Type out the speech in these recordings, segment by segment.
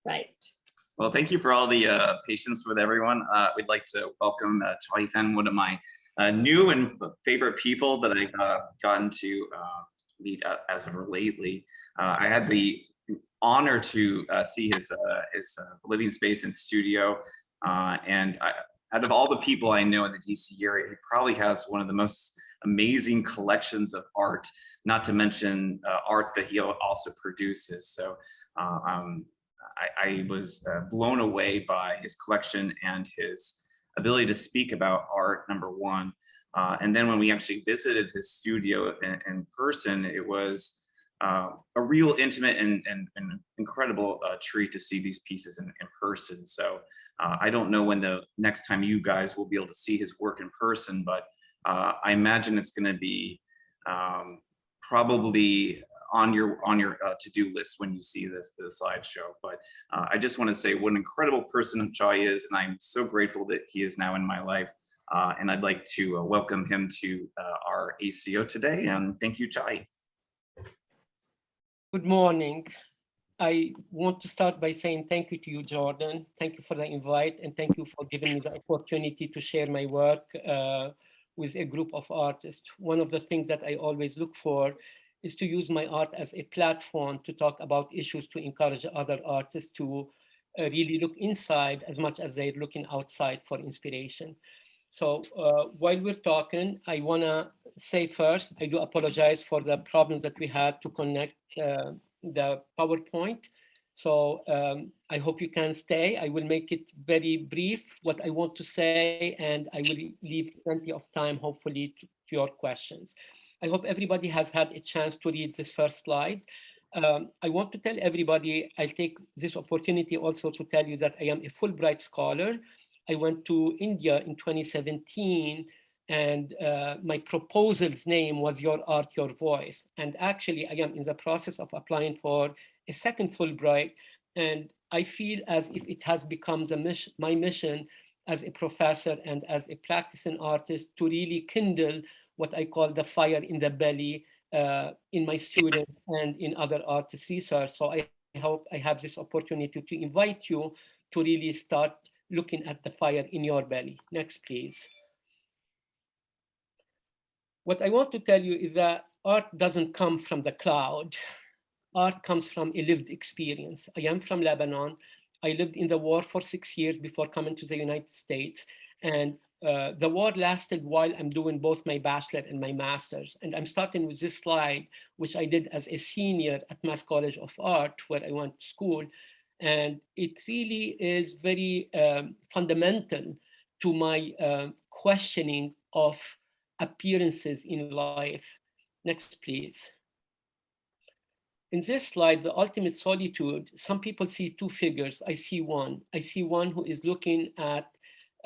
Right. Well, thank you for all the patience with everyone. We'd like to welcome Chawky Frenn, one of my new and favorite people that I've gotten to meet as of lately. I had the honor to see his living space and studio, and out of all the people I know in the DC area, he probably has one of the most amazing collections of art, not to mention art that he also produces. So I was blown away by his collection and his ability to speak about art, number one. And then when we actually visited his studio in person, it was a real intimate and incredible treat to see these pieces in person. So I don't know when the next time you guys will be able to see his work in person, but I imagine it's going to be probably on your to-do list when you see the slideshow. But I just want to say what an incredible person Chawky is, and I'm so grateful that he is now in my life. And I'd like to welcome him to our ACO today. And thank you, Chawky. Good morning. I want to start by saying thank you to you, Jordan. Thank you for the invite, and thank you for giving me the opportunity to share my work with a group of artists. One of the things that I always look for is to use my art as a platform to talk about issues, to encourage other artists to really look inside as much as they're looking outside for inspiration. So while we're talking, I want to say first, I do apologize for the problems that we had to connect the PowerPoint. So I hope you can stay. I will make it very brief, what I want to say, and I will leave plenty of time, hopefully, to your questions. I hope everybody has had a chance to read this first slide. I want to tell everybody, I'll take this opportunity also to tell you that I am a Fulbright scholar. I went to India in 2017, and my proposal's name was Your Art, Your Voice. And actually, I am in the process of applying for a second Fulbright, and I feel as if it has become my mission as a professor and as a practicing artist to really kindle what I call the fire in the belly in my students and in other artists' research. So I hope I have this opportunity to invite you to really start looking at the fire in your belly. Next, please. What I want to tell you is that art doesn't come from the cloud. Art comes from a lived experience. I am from Lebanon. I lived in the war for 6 years before coming to the United States. And the war lasted while I'm doing both my bachelor and my master's. And I'm starting with this slide, which I did as a senior at Mass College of Art, where I went to school. And it really is very fundamental to my questioning of appearances in life. Next, please. In this slide, the ultimate solitude, some people see two figures. I see one. I see one who is looking at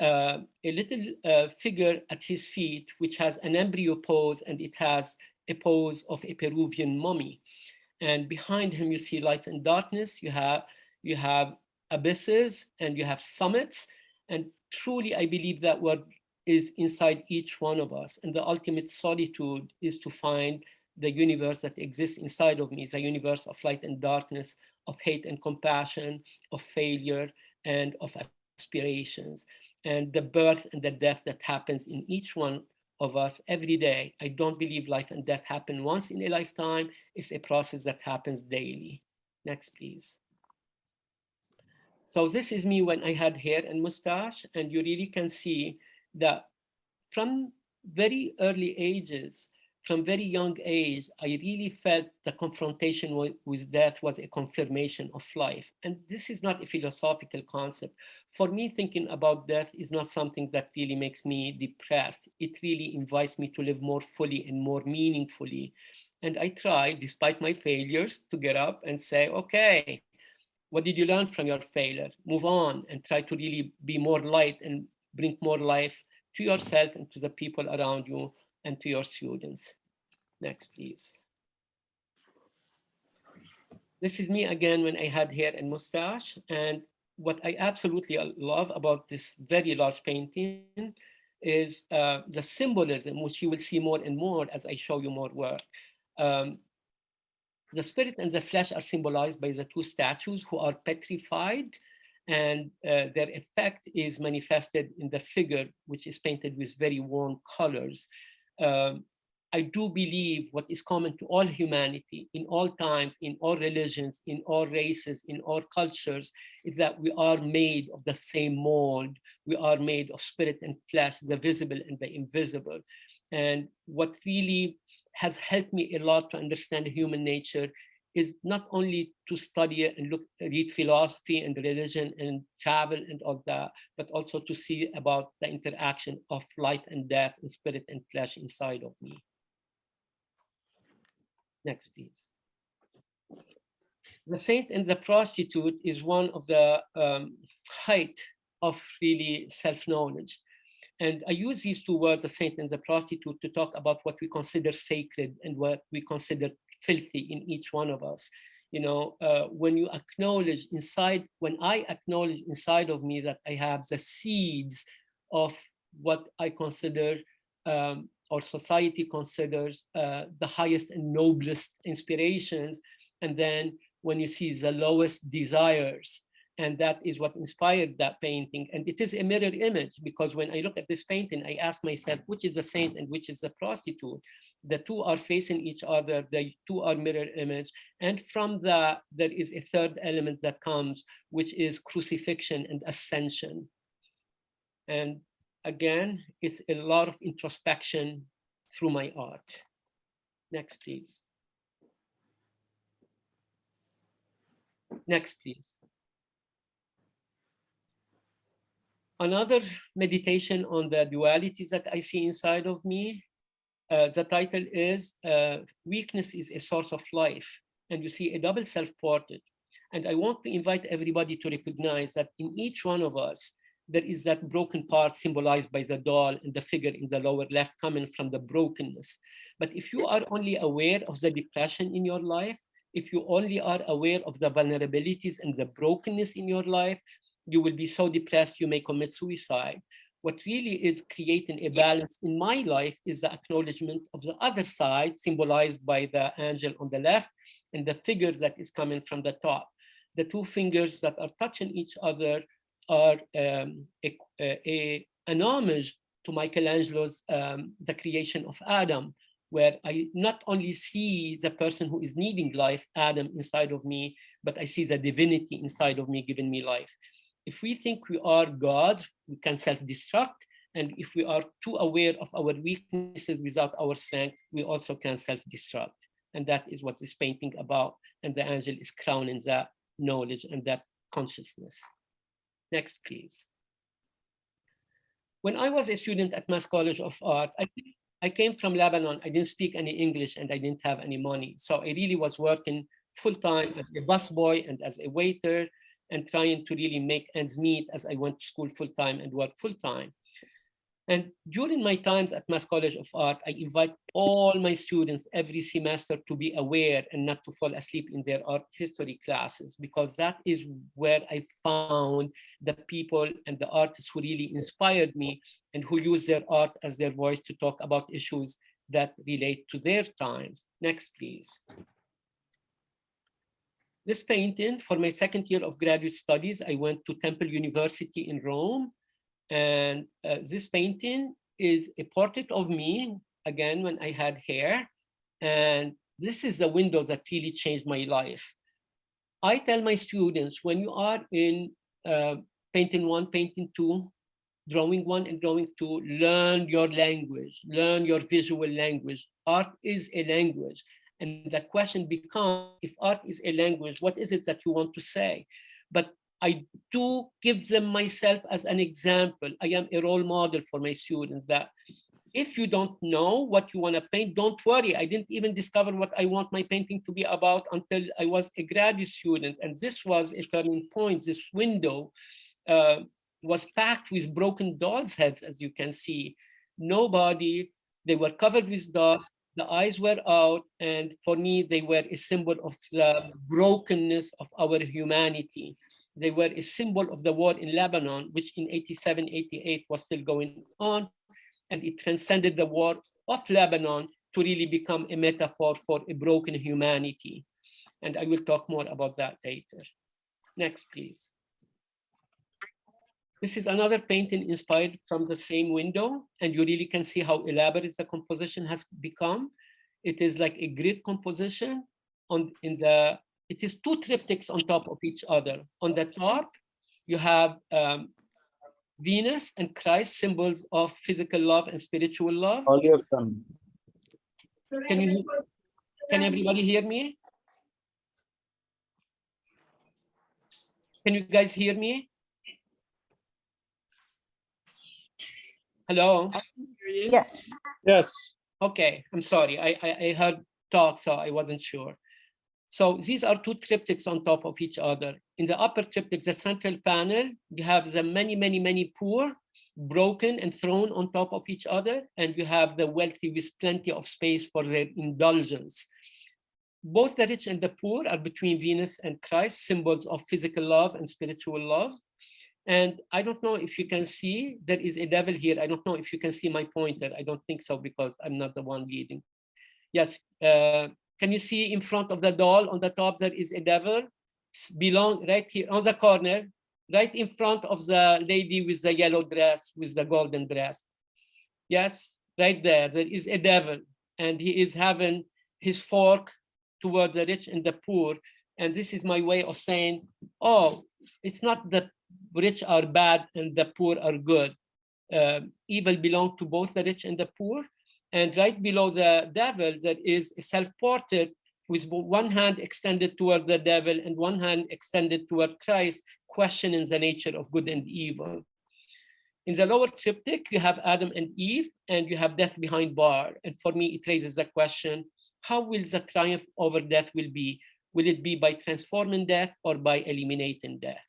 a little figure at his feet, which has an embryo pose, and it has a pose of a Peruvian mummy. And behind him, you see lights and darkness. You have abysses and you have summits. And truly, I believe that what is inside each one of us. And the ultimate solitude is to find the universe that exists inside of me, the universe of light and darkness, of hate and compassion, of failure, and of aspirations. And the birth and the death that happens in each one of us every day. I don't believe life and death happen once in a lifetime. It's a process that happens daily. Next, please. So this is me when I had hair and mustache, and you really can see that from very early ages, from very young age, I really felt the confrontation with death was a confirmation of life. And this is not a philosophical concept. For me, thinking about death is not something that really makes me depressed. It really invites me to live more fully and more meaningfully. And I try, despite my failures, to get up and say, okay, what did you learn from your failure? Move on and try to really be more light and bring more life to yourself and to the people around you and to your students. Next, please. This is me again when I had hair and mustache. And what I absolutely love about this very large painting is the symbolism, which you will see more and more as I show you more work. The spirit and the flesh are symbolized by the two statues who are petrified, and their effect is manifested in the figure, which is painted with very warm colors. I do believe what is common to all humanity in all times, in all religions, in all races, in all cultures, is that we are made of the same mold. We are made of spirit and flesh, the visible and the invisible. And what really has helped me a lot to understand human nature is not only to study and read philosophy and religion and travel and all that, but also to see about the interaction of life and death and spirit and flesh inside of me. Next, please. The saint and the prostitute is one of the height of really self-knowledge. And I use these two words, the saint and the prostitute, to talk about what we consider sacred and what we consider filthy in each one of us. You know, when you acknowledge inside, when I acknowledge inside of me that I have the seeds of what I consider or society considers the highest and noblest inspirations, and then when you see the lowest desires, and that is what inspired that painting. And it is a mirror image, because when I look at this painting, I ask myself, which is the saint and which is the prostitute? The two are facing each other, the two are mirror image. And from that, there is a third element that comes, which is crucifixion and ascension. And again, it's a lot of introspection through my art. Next, please. Next, please. Another meditation on the dualities that I see inside of me. The title is Weakness is a Source of Life. And you see a double self-portrait. And I want to invite everybody to recognize that in each one of us, there is that broken part symbolized by the doll and the figure in the lower left coming from the brokenness. But if you are only aware of the depression in your life, if you only are aware of the vulnerabilities and the brokenness in your life, you will be so depressed you may commit suicide. What really is creating a balance in my life is the acknowledgement of the other side, symbolized by the angel on the left and the figure that is coming from the top. The two fingers that are touching each other are an homage to Michelangelo's The Creation of Adam, where I not only see the person who is needing life, Adam, inside of me, but I see the divinity inside of me giving me life. If we think we are gods, we can self-destruct. And if we are too aware of our weaknesses without our strength, we also can self-destruct. And that is what this painting about. And the angel is crowning that knowledge and that consciousness. Next, please. When I was a student at Mass College of Art, I came from Lebanon. I didn't speak any English and I didn't have any money. So I really was working full-time as a busboy and as a waiter, and trying to really make ends meet as I went to school full-time and worked full-time. And during my times at Mass College of Art, I invite all my students every semester to be aware and not to fall asleep in their art history classes, because that is where I found the people and the artists who really inspired me and who use their art as their voice to talk about issues that relate to their times. Next, please. This painting, for my second year of graduate studies, I went to Temple University in Rome. And this painting is a portrait of me, again, when I had hair. And this is the window that really changed my life. I tell my students, when you are in painting 1, painting 2, drawing 1 and drawing 2, learn your language, learn your visual language. Art is a language. And the question becomes, if art is a language, what is it that you want to say? But I do give them myself as an example. I am a role model for my students that if you don't know what you want to paint, don't worry. I didn't even discover what I want my painting to be about until I was a graduate student. And this was a turning point. This window was packed with broken dolls' heads, as you can see. Nobody, they were covered with dust. The eyes were out, and for me, they were a symbol of the brokenness of our humanity. They were a symbol of the war in Lebanon, which in 87, 88 was still going on, and it transcended the war of Lebanon to really become a metaphor for a broken humanity. And I will talk more about that later. Next, please. This is another painting inspired from the same window, and you really can see how elaborate the composition has become. It is like a grid composition. It is two triptychs on top of each other. On the top, you have Venus and Christ, symbols of physical love and spiritual love. Can everybody hear me? Can you guys hear me? Hello? Yes. Yes. Okay, I'm sorry. I heard talk, so I wasn't sure. So these are two triptychs on top of each other. In the upper triptych, the central panel, you have the many poor, broken and thrown on top of each other, and you have the wealthy with plenty of space for their indulgence. Both the rich and the poor are between Venus and Christ, symbols of physical love and spiritual love. And I don't know if you can see, there is a devil here. I don't know if you can see my pointer. I don't think so because I'm not the one leading. Yes, can you see in front of the doll on the top, there is a devil right here on the corner, right in front of the lady with the yellow dress, with the golden dress. Yes, right there, there is a devil, and he is having his fork toward the rich and the poor. And this is my way of saying, oh, it's not that rich are bad and the poor are good. Evil belongs to both the rich and the poor. And right below the devil, there is a self-portrait with one hand extended toward the devil and one hand extended toward Christ, questioning the nature of good and evil. In the lower triptych, you have Adam and Eve, and you have death behind bar. And for me, it raises the question, how will the triumph over death will be? Will it be by transforming death or by eliminating death?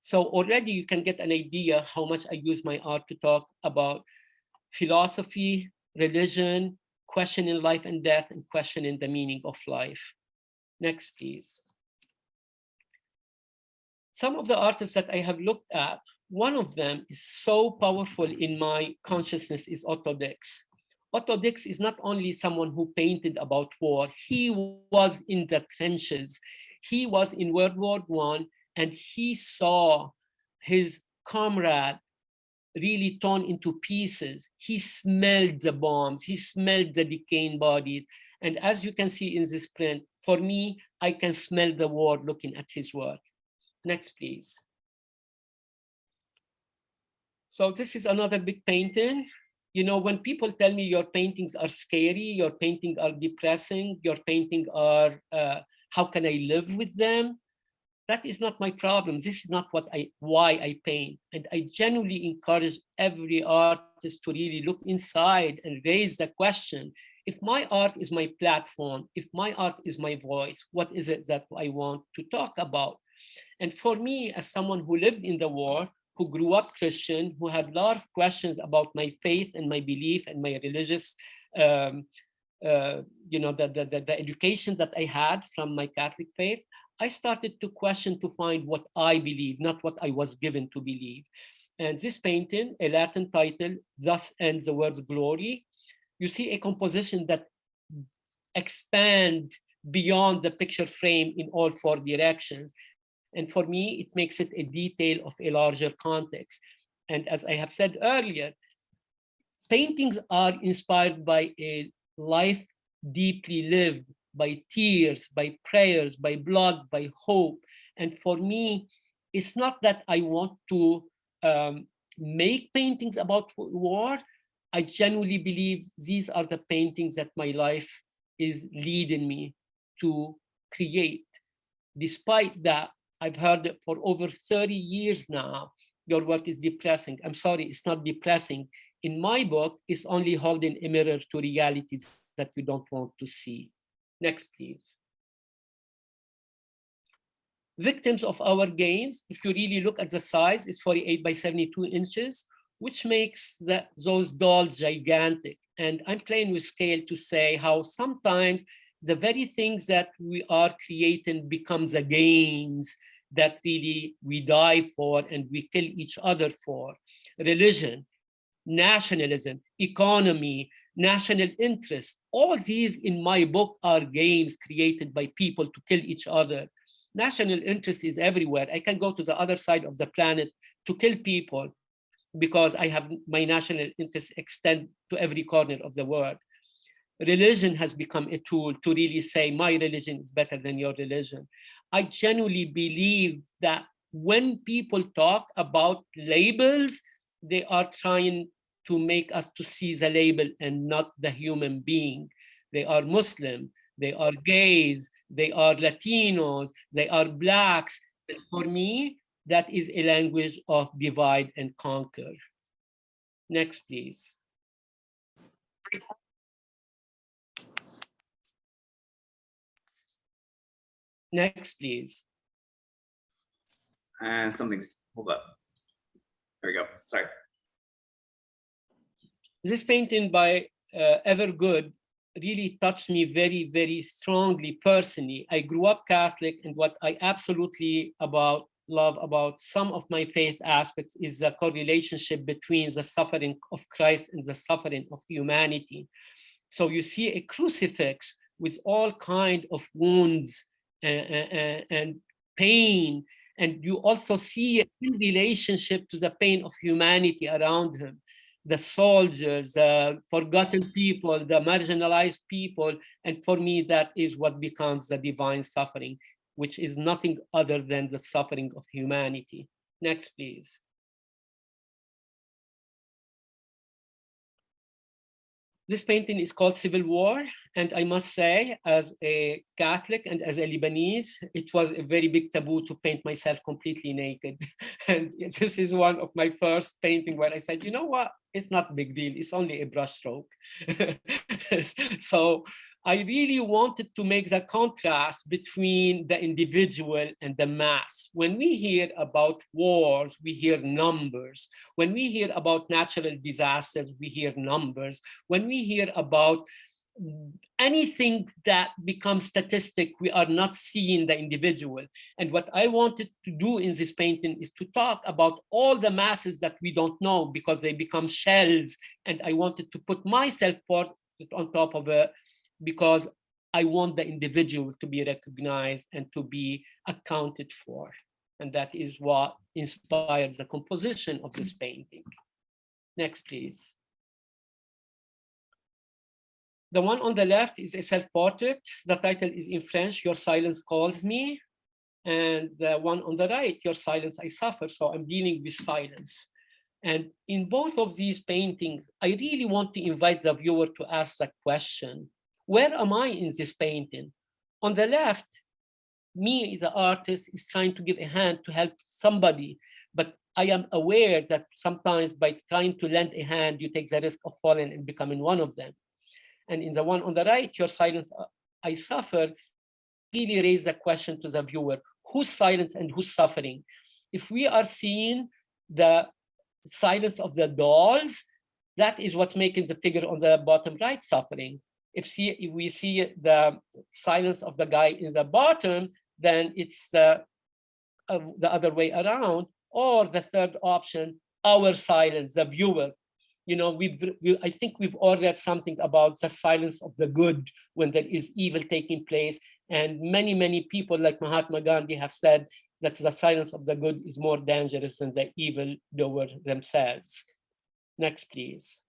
So already you can get an idea how much I use my art to talk about philosophy, religion, questioning life and death, and questioning the meaning of life. Next, please. Some of the artists that I have looked at, one of them is so powerful in my consciousness is Otto Dix. Otto Dix is not only someone who painted about war, he was in the trenches. He was in World War I, and he saw his comrade really torn into pieces. He smelled the bombs, he smelled the decaying bodies. And as you can see in this print, for me, I can smell the war looking at his work. Next, please. So this is another big painting. You know, when people tell me your paintings are scary, your paintings are depressing, your paintings are, how can I live with them? That is not my problem. This is not why I paint. And I genuinely encourage every artist to really look inside and raise the question, if my art is my platform, if my art is my voice, what is it that I want to talk about? And for me, as someone who lived in the war, who grew up Christian, who had a lot of questions about my faith and my belief and my religious, you know, the education that I had from my Catholic faith, I started to question to find what I believe, not what I was given to believe. And this painting, a Latin title, Thus Ends the World's Glory, you see a composition that expand beyond the picture frame in all four directions. And for me, it makes it a detail of a larger context. And as I have said earlier, paintings are inspired by a life deeply lived, by tears, by prayers, by blood, by hope. And for me, it's not that I want to make paintings about war. I genuinely believe these are the paintings that my life is leading me to create. Despite that, I've heard that for over 30 years now, your work is depressing. I'm sorry, it's not depressing. In my book, it's only holding a mirror to realities that you don't want to see. Next, please. Victims of our games, if you really look at the size, it's 48 by 72 inches, which makes those dolls gigantic. And I'm playing with scale to say how sometimes the very things that we are creating become the games that really we die for and we kill each other for. Religion, nationalism, economy, national interest. All these in my book are games created by people to kill each other. National interest is everywhere. I can go to the other side of the planet to kill people because I have my national interest extend to every corner of the world. Religion has become a tool to really say my religion is better than your religion. I genuinely believe that when people talk about labels, they are trying to make us to see the label and not the human being. They are Muslim, they are gays, they are Latinos, they are Blacks. And for me, that is a language of divide and conquer. Next, please. Next, please. Something's, hold up. There we go, sorry. This painting by Evergood really touched me very, very strongly personally. I grew up Catholic, and what I absolutely love about some of my faith aspects is the correlationship between the suffering of Christ and the suffering of humanity. So you see a crucifix with all kinds of wounds and pain, and you also see in relationship to the pain of humanity around him. The soldiers, the forgotten people, the marginalized people. And for me, that is what becomes the divine suffering, which is nothing other than the suffering of humanity. Next, please. This painting is called Civil War. And I must say, as a Catholic and as a Lebanese, it was a very big taboo to paint myself completely naked. And this is one of my first painting where I said, you know what? It's not a big deal. It's only a brushstroke. So I really wanted to make the contrast between the individual and the mass. When we hear about wars, we hear numbers. When we hear about natural disasters, we hear numbers. When we hear about anything that becomes statistic, we are not seeing the individual. And what I wanted to do in this painting is to talk about all the masses that we don't know because they become shells. And I wanted to put myself on top of it because I want the individual to be recognized and to be accounted for. And that is what inspired the composition of this painting. Next, please. The one on the left is a self-portrait. The title is in French, Your Silence Calls Me. And the one on the right, Your Silence I Suffer. So I'm dealing with silence. And in both of these paintings, I really want to invite the viewer to ask that question. Where am I in this painting? On the left, me, the artist, is trying to give a hand to help somebody. But I am aware that sometimes by trying to lend a hand, you take the risk of falling and becoming one of them. And in the one on the right, Your Silence I Suffer, really raise the question to the viewer, who's silent and who's suffering? If we are seeing the silence of the dolls, that is what's making the figure on the bottom right suffering. If we see the silence of the guy in the bottom, then it's the other way around. Or the third option, our silence, the viewer. You know, I think we've all read something about the silence of the good when there is evil taking place. And many, many people like Mahatma Gandhi have said that the silence of the good is more dangerous than the evil doer themselves. Next, please.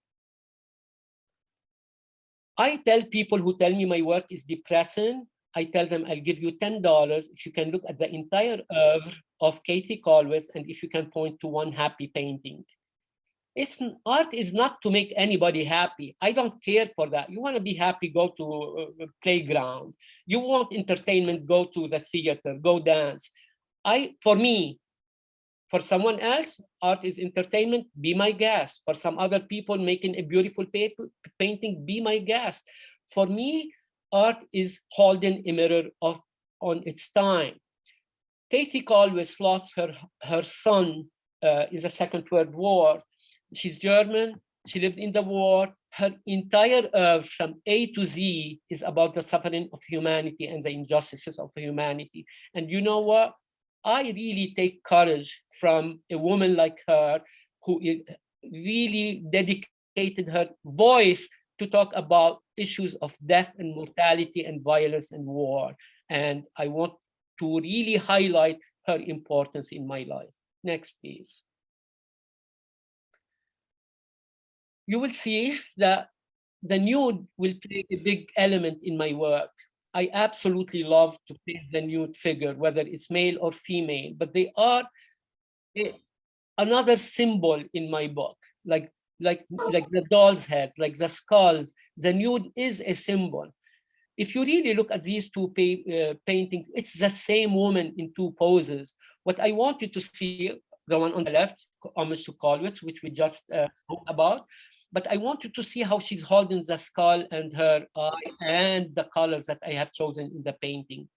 I tell people who tell me my work is depressing, I tell them I'll give you $10 if you can look at the entire oeuvre of Katie Colwitz and if you can point to one happy painting. Art is not to make anybody happy. I don't care for that. You want to be happy, go to a playground. You want entertainment, go to the theater, go dance. For me, for someone else, art is entertainment, be my guest. For some other people making a beautiful painting, be my guest. For me, art is holding a mirror on its time. Katie Colwitz lost her son in the Second World War. She's German, she lived in the war. Her entire oeuvre from A to Z is about the suffering of humanity and the injustices of humanity. And you know what? I really take courage from a woman like her who really dedicated her voice to talk about issues of death and mortality and violence and war. And I want to really highlight her importance in my life. Next, please. You will see that the nude will play a big element in my work. I absolutely love to paint the nude figure, whether it's male or female, but they are another symbol in my book, like the doll's head, like the skulls. The nude is a symbol. If you really look at these two paintings, it's the same woman in two poses. What I want you to see, the one on the left, homage to Colwitz, which we just spoke about, but I want you to see how she's holding the skull and her eye and the colors that I have chosen in the painting.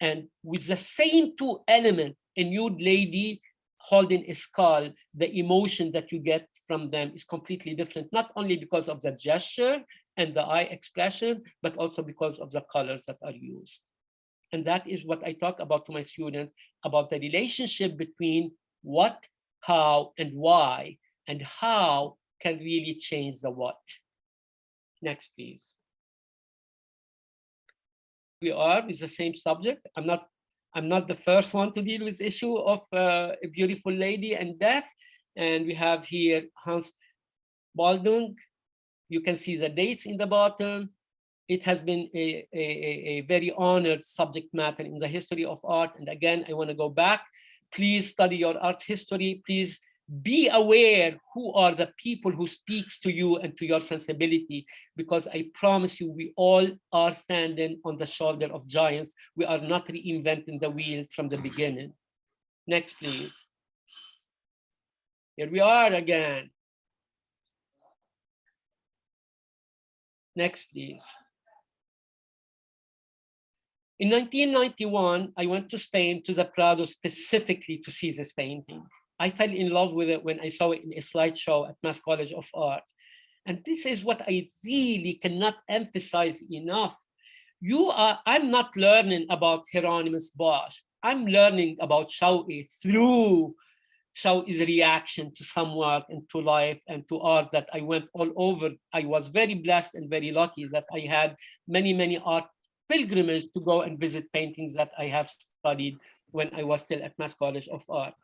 And with the same two elements, a nude lady holding a skull, the emotion that you get from them is completely different, not only because of the gesture and the eye expression, but also because of the colors that are used. And that is what I talk about to my students, about the relationship between what, how, and why, and how can really change the what. Next, please. We are with the same subject. I'm not the first one to deal with the issue of a beautiful lady and death. And we have here Hans Baldung. You can see the dates in the bottom. It has been a very honored subject matter in the history of art. And again, I want to go back. Please study your art history. Please be aware who are the people who speaks to you and to your sensibility, because I promise you, we all are standing on the shoulder of giants. We are not reinventing the wheel from the beginning. Next, please. Here we are again. Next, please. In 1991, I went to Spain, to the Prado, specifically to see this painting. I fell in love with it when I saw it in a slideshow at Mass College of Art. And this is what I really cannot emphasize enough. I'm not learning about Hieronymus Bosch. I'm learning about Chawky through Chawky's reaction to some work and to life and to art that I went all over. I was very blessed and very lucky that I had many, many art pilgrimages to go and visit paintings that I have studied when I was still at Mass College of Art.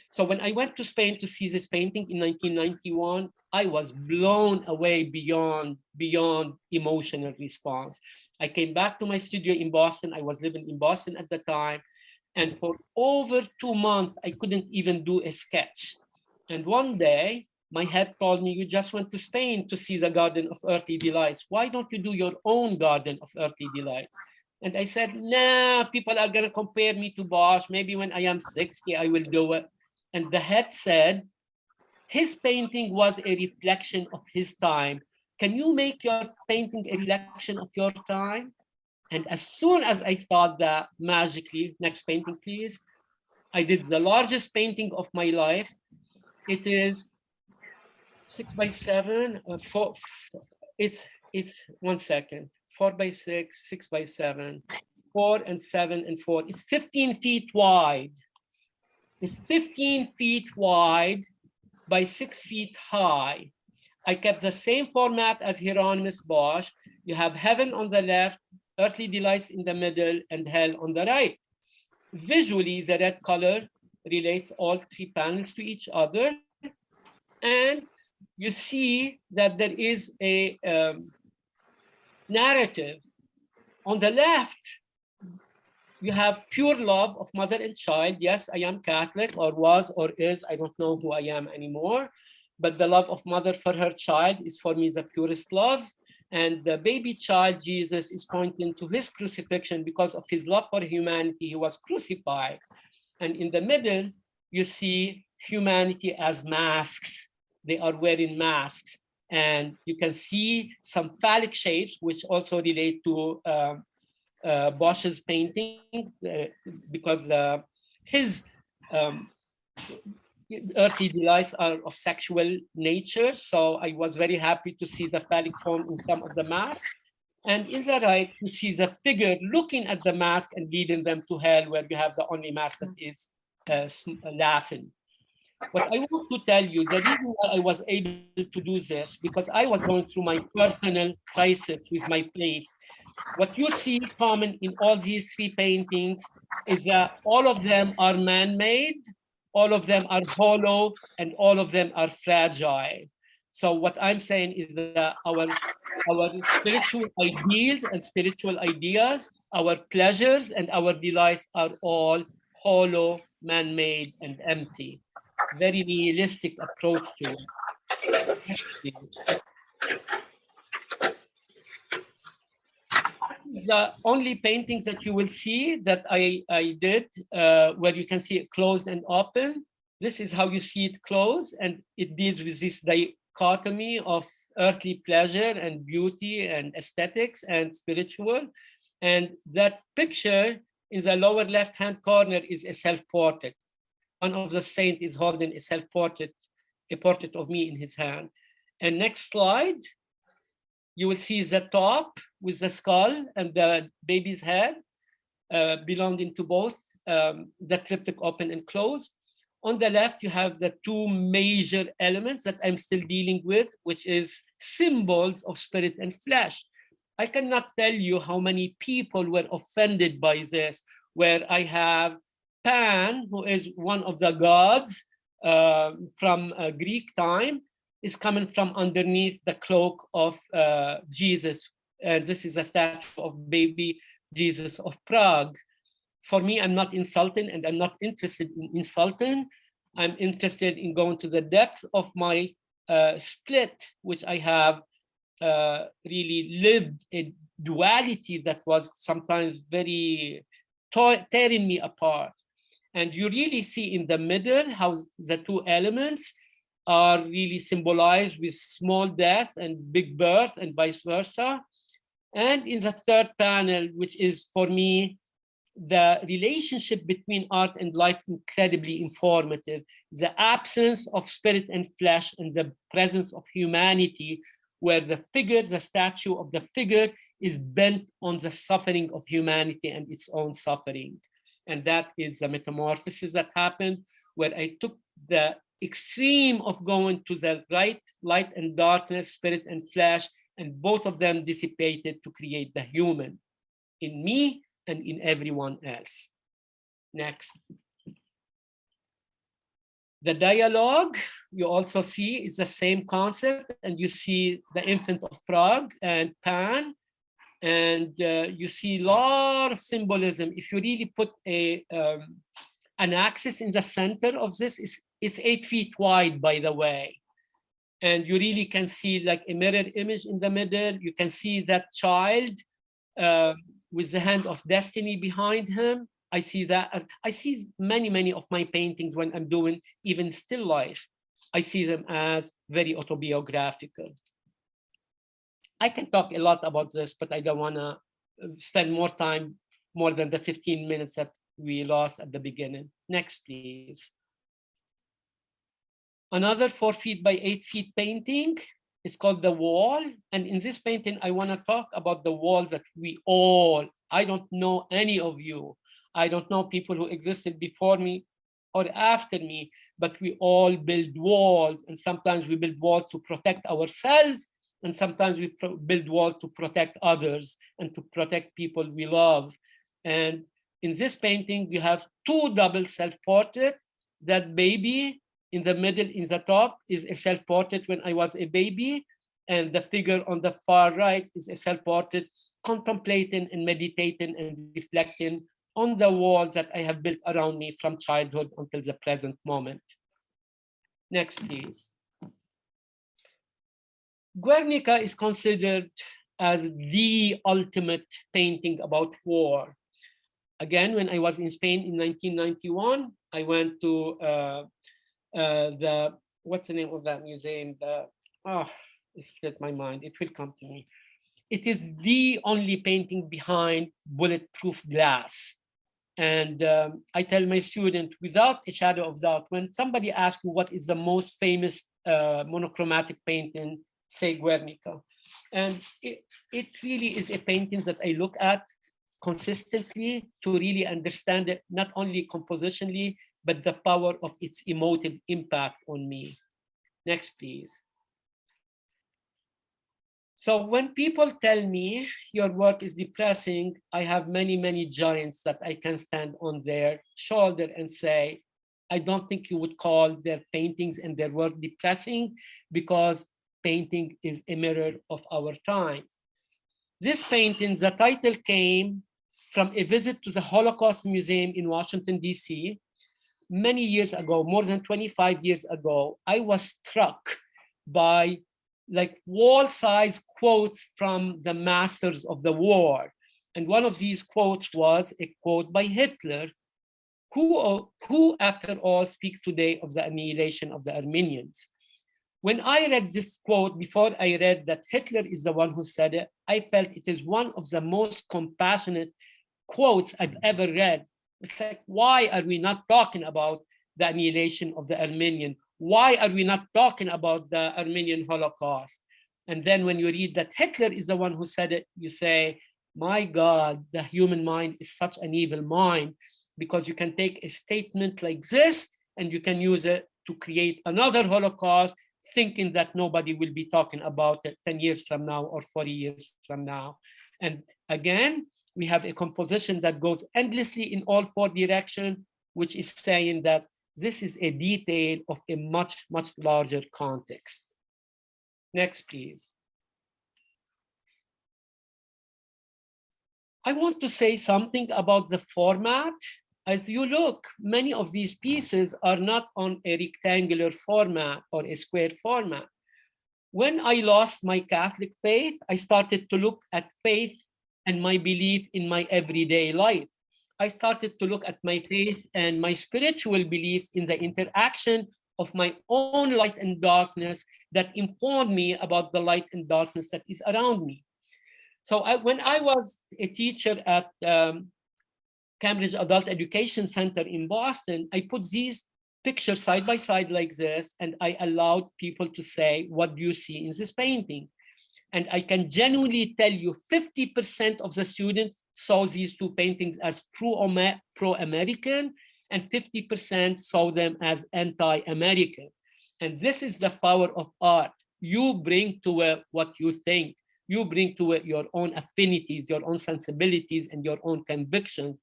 So when I went to Spain to see this painting in 1991, I was blown away beyond emotional response. I came back to my studio in Boston. I was living in Boston at the time. And for over 2 months, I couldn't even do a sketch. And one day, my head told me, you just went to Spain to see the Garden of Earthly Delights. Why don't you do your own Garden of Earthly Delights? And I said, nah, people are going to compare me to Bosch. Maybe when I am 60, I will do it. And the head said, his painting was a reflection of his time. Can you make your painting a reflection of your time? And as soon as I thought that, magically, next painting, please, I did the largest painting of my life. It is 6x7, it's 1 second, 4x6, 6x7, 4 and 7 and 4. It's 15 feet wide. It's 15 feet wide by 6 feet high. I kept the same format as Hieronymus Bosch. You have heaven on the left, earthly delights in the middle, and hell on the right. Visually, the red color relates all 3 panels to each other. And you see that there is a narrative. On the left, you have pure love of mother and child. Yes, I am Catholic, or was, or is. I don't know who I am anymore. But the love of mother for her child is for me the purest love. And the baby child, Jesus, is pointing to his crucifixion because of his love for humanity. He was crucified. And in the middle, you see humanity as masks. They are wearing masks. And you can see some phallic shapes, which also relate to Bosch's painting, because his earthly delights are of sexual nature. So I was very happy to see the phallic form in some of the masks. And in the right, you see the figure looking at the mask and leading them to hell, where you have the only mask that is laughing. What I want to tell you, the reason why I was able to do this, because I was going through my personal crisis with my faith. What you see common in all these three paintings is that all of them are man-made, all of them are hollow, and all of them are fragile. So what I'm saying is that our spiritual ideals and spiritual ideas, our pleasures and our delights are all hollow, man-made, and empty. Very nihilistic approach to it. The only paintings that you will see that I did where you can see it closed and open. This is how you see it closed, and it deals with this dichotomy of earthly pleasure and beauty and aesthetics and spiritual. And that picture in the lower left-hand corner is a self-portrait. One of the saint is holding a self-portrait, a portrait of me in his hand. And next slide, you will see the top with the skull and the baby's head belonging to both the triptych open and closed. On the left, you have the two major elements that I'm still dealing with, which is symbols of spirit and flesh. I cannot tell you how many people were offended by this, where I have Pan, who is one of the gods from Greek time, is coming from underneath the cloak of Jesus. And this is a statue of baby Jesus of Prague. For me, I'm not insulting, and I'm not interested in insulting. I'm interested in going to the depth of my split, which I have really lived a duality that was sometimes very tearing me apart. And you really see in the middle how the two elements are really symbolized with small death and big birth and vice versa. And in the third panel, which is for me, the relationship between art and life, incredibly informative. The absence of spirit and flesh and the presence of humanity, where the figure, the statue of the figure is bent on the suffering of humanity and its own suffering. And that is the metamorphosis that happened, where I took the extreme of going to the right, light and darkness, spirit and flesh, and both of them dissipated to create the human in me and in everyone else. Next. The dialogue you also see is the same concept, and you see the infant of Prague and Pan, and you see a lot of symbolism. If you really put an axis in the center of this, is 8 feet wide, by the way. And you really can see like a mirror image in the middle. You can see that child with the hand of destiny behind him. I see that. I see many of my paintings when I'm doing even still life. I see them as very autobiographical. I can talk a lot about this, but I don't want to spend more time, more than the 15 minutes that we lost at the beginning. Next, please. Another 4 feet by 8 feet painting is called The Wall. And in this painting, I want to talk about the walls that we all, I don't know any of you. I don't know people who existed before me or after me, but we all build walls. And sometimes we build walls to protect ourselves. And sometimes we build walls to protect others and to protect people we love. And in this painting, we have two double self-portraits. That baby in the middle, in the top, is a self-portrait when I was a baby. And the figure on the far right is a self-portrait contemplating and meditating and reflecting on the walls that I have built around me from childhood until the present moment. Next, please. Guernica is considered as the ultimate painting about war. Again, when I was in Spain in 1991, I went to what's the name of that museum? It slipped my mind. It will come to me. It is the only painting behind bulletproof glass. And I tell my student, without a shadow of doubt, when somebody asks you what is the most famous monochromatic painting, say Guernica. And it really is a painting that I look at consistently to really understand it, not only compositionally, but the power of its emotive impact on me. Next, please. So when people tell me your work is depressing, I have many, many giants that I can stand on their shoulder and say, I don't think you would call their paintings and their work depressing, because painting is a mirror of our times. This painting, the title came from a visit to the Holocaust Museum in Washington, D.C. Many years ago, more than 25 years ago. I was struck by like wall-size quotes from the masters of the war. And one of these quotes was a quote by Hitler, who after all speaks today of the annihilation of the Armenians. When I read this quote, before I read that Hitler is the one who said it, I felt it is one of the most compassionate quotes I've ever read. It's like, why are we not talking about the annihilation of the Armenian? Why are we not talking about the Armenian Holocaust? And then when you read that Hitler is the one who said it, you say, my God, the human mind is such an evil mind, because you can take a statement like this and you can use it to create another Holocaust, thinking that nobody will be talking about it 10 years from now or 40 years from now. And again, we have a composition that goes endlessly in all four directions, which is saying that this is a detail of a much, much larger context. Next, please. I want to say something about the format. As you look, many of these pieces are not on a rectangular format or a square format. When I lost my Catholic faith, I started to look at faith and my belief in my everyday life. I started to look at my faith and my spiritual beliefs in the interaction of my own light and darkness that informed me about the light and darkness that is around me. So when I was a teacher at Cambridge Adult Education Center in Boston, I put these pictures side by side like this, and I allowed people to say, what do you see in this painting? And I can genuinely tell you 50% of the students saw these two paintings as pro-American, and 50% saw them as anti-American. And this is the power of art. You bring to it what you think. You bring to it your own affinities, your own sensibilities, and your own convictions.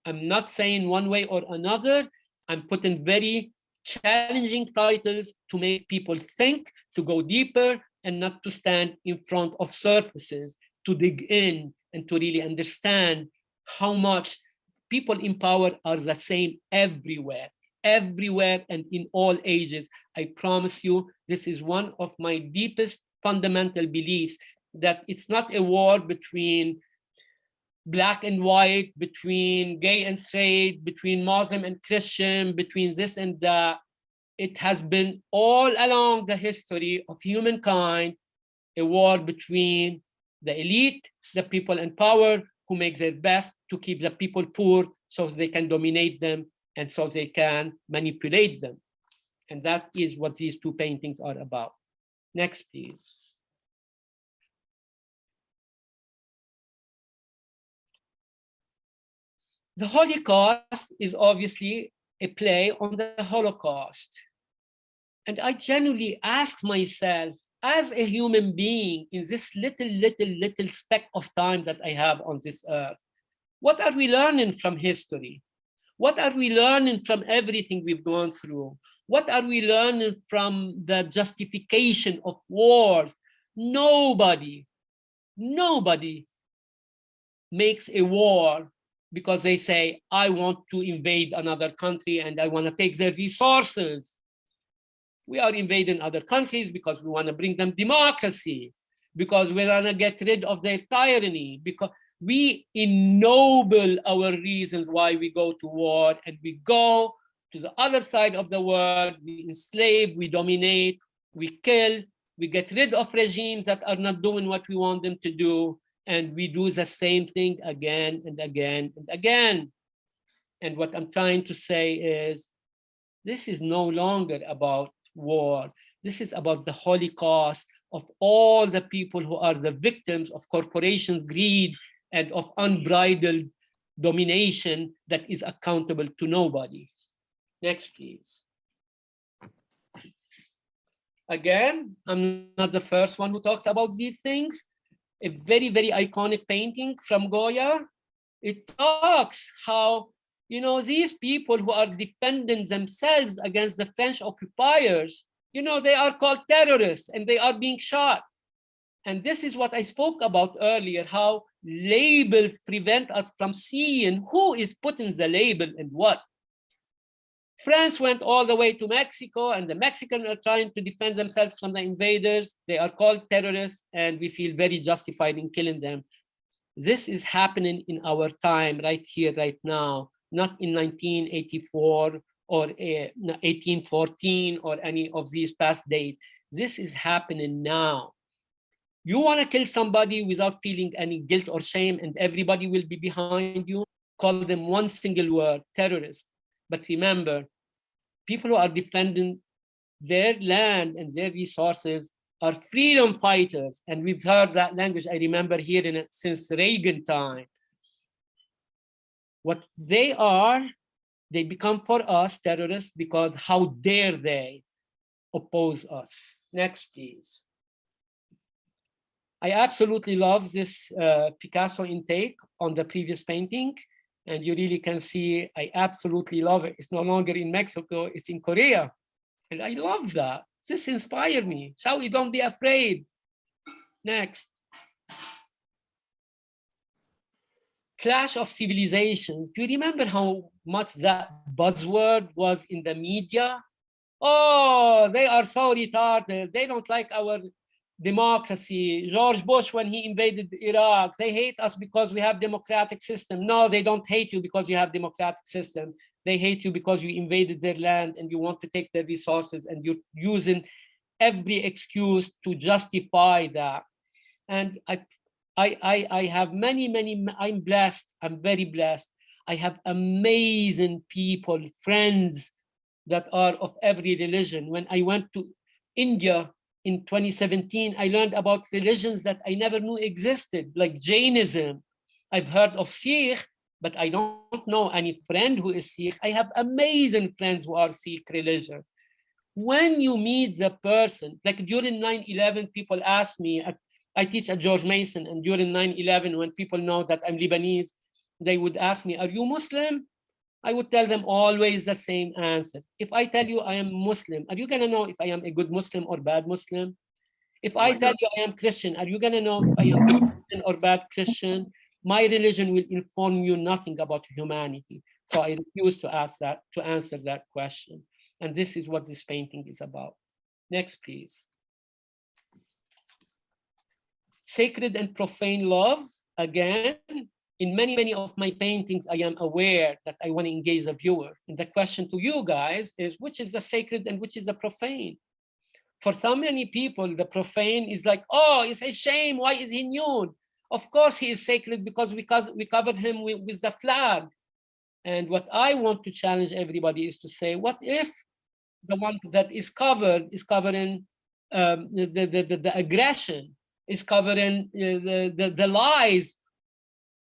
I'm not saying one way or another. I'm putting very challenging titles to make people think, to go deeper, and not to stand in front of surfaces, to dig in and to really understand how much people in power are the same everywhere, everywhere and in all ages. I promise you, this is one of my deepest fundamental beliefs, that it's not a war between black and white, between gay and straight, between Muslim and Christian, between this and that. It has been all along the history of humankind, a war between the elite, the people in power, who make their best to keep the people poor so they can dominate them and so they can manipulate them. And that is what these two paintings are about. Next, please. The Holocaust is obviously a play on the Holocaust. And I genuinely asked myself, as a human being in this little speck of time that I have on this earth, what are we learning from history? What are we learning from everything we've gone through? What are we learning from the justification of wars? Nobody makes a war because they say, I want to invade another country and I want to take their resources. We are invading other countries because we want to bring them democracy, because we want to get rid of their tyranny, because we ennoble our reasons why we go to war, and we go to the other side of the world, we enslave, we dominate, we kill, we get rid of regimes that are not doing what we want them to do, and we do the same thing again and again and again. And what I'm trying to say is, this is no longer about war. This is about the Holocaust of all the people who are the victims of corporations' greed and of unbridled domination that is accountable to nobody. Next, please. Again, I'm not the first one who talks about these things. A very, very iconic painting from Goya. It talks how, you know, these people who are defending themselves against the French occupiers, you know, they are called terrorists and they are being shot. And this is what I spoke about earlier, how labels prevent us from seeing who is putting the label and what. France went all the way to Mexico, and the Mexicans are trying to defend themselves from the invaders. They are called terrorists, and we feel very justified in killing them. This is happening in our time, right here, right now, not in 1984 or 1814 or any of these past dates. This is happening now. You want to kill somebody without feeling any guilt or shame, and everybody will be behind you, call them one single word, terrorist. But remember, people who are defending their land and their resources are freedom fighters. And we've heard that language, I remember hearing it since Reagan time. What they are, they become for us terrorists because how dare they oppose us. Next, please. I absolutely love this Picasso intake on the previous painting. And you really can see, I absolutely love it. It's no longer in Mexico, it's in Korea. And I love that. This inspired me. Chawky, don't be afraid. Next. Clash of civilizations. Do you remember how much that buzzword was in the media? Oh, they are so retarded. They don't like our democracy. George Bush, when he invaded Iraq, they hate us because we have democratic system. No, they don't hate you because you have democratic system. They hate you because you invaded their land and you want to take their resources, and you're using every excuse to justify that. And I have many, I'm blessed, I'm very blessed. I have amazing people, friends that are of every religion. When I went to India in 2017, I learned about religions that I never knew existed, like Jainism. I've heard of Sikh, but I don't know any friend who is Sikh. I have amazing friends who are Sikh religion. When you meet the person, like during 9/11, people ask me, I teach at George Mason, and during 9/11, when people know that I'm Lebanese, they would ask me, are you Muslim? I would tell them always the same answer. If I tell you I am Muslim, are you gonna know if I am a good Muslim or bad Muslim? If I tell you I am Christian, are you gonna know if I am good Christian or bad Christian? My religion will inform you nothing about humanity. So I refuse to answer that question. And this is what this painting is about. Next, please. Sacred and profane love. Again, in many of my paintings, I am aware that I want to engage the viewer. And the question to you guys is, which is the sacred and which is the profane? For so many people, the profane is like, oh, it's a shame. Why is he nude? Of course he is sacred because we covered him with the flag. And what I want to challenge everybody is to say, what if the one that is covering the aggression, is covering the lies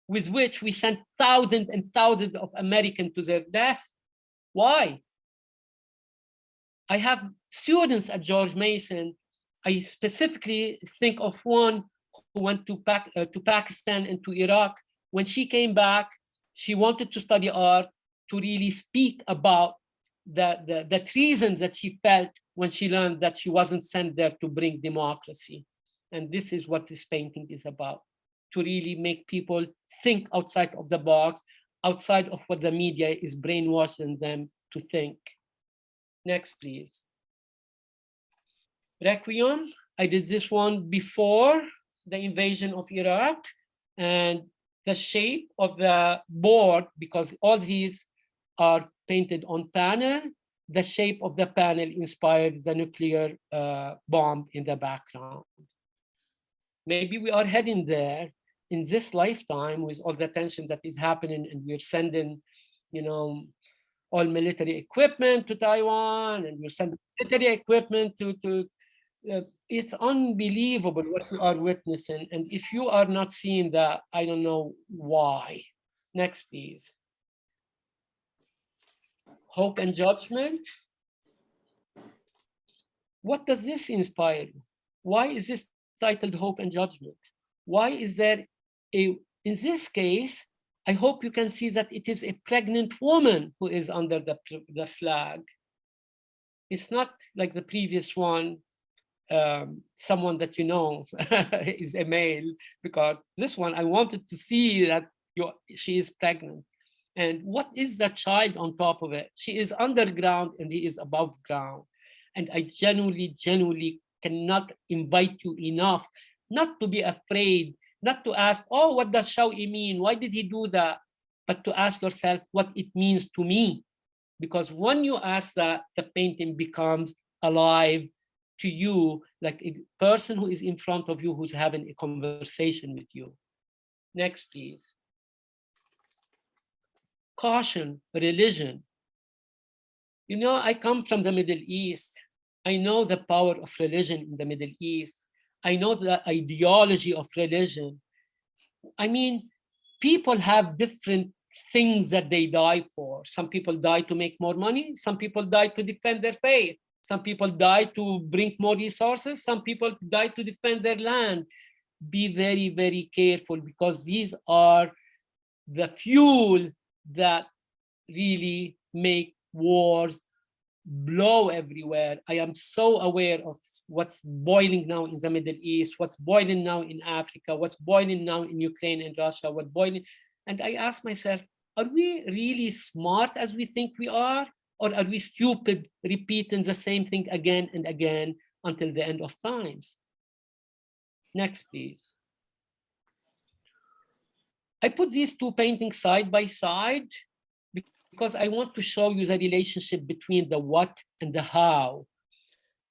with which we sent thousands and thousands of Americans to their death? Why? I have students at George Mason. I specifically think of one who went to Pakistan and to Iraq. When she came back, she wanted to study art, to really speak about the treasons that she felt when she learned that she wasn't sent there to bring democracy. And this is what this painting is about, to really make people think outside of the box, outside of what the media is brainwashing them to think. Next, please. Requiem. I did this one before the invasion of Iraq, and the shape of the board, because all these are painted on panel, the shape of the panel inspired the nuclear bomb in the background. Maybe we are heading there in this lifetime with all the tension that is happening, and we're sending, you know, all military equipment to Taiwan, and we're sending military equipment to it's unbelievable what you are witnessing. And if you are not seeing that, I don't know why. Next, please. Hope and Judgment. What does this inspire you? Why is this titled Hope and Judgment? Why is there in this case, I hope you can see that it is a pregnant woman who is under the flag. It's not like the previous one, someone that you know is a male, because this one, I wanted to see that she is pregnant. And what is the child on top of it? She is underground and he is above ground. And I genuinely cannot invite you enough not to be afraid, not to ask, oh, what does Chawky mean? Why did he do that? But to ask yourself what it means to me. Because when you ask that, the painting becomes alive to you, like a person who is in front of you, who's having a conversation with you. Next, please. Caution, religion. You know, I come from the Middle East. I know the power of religion in the Middle East. I know the ideology of religion. I mean, people have different things that they die for. Some people die to make more money. Some people die to defend their faith. Some people die to bring more resources. Some people die to defend their land. Be very, very careful, because these are the fuel that really make wars blow everywhere. I am so aware of what's boiling now in the Middle East, what's boiling now in Africa, what's boiling now in Ukraine and Russia, what's boiling. And I ask myself, are we really smart as we think we are? Or are we stupid, repeating the same thing again and again until the end of times? Next, please. I put these two paintings side by side because I want to show you the relationship between the what and the how.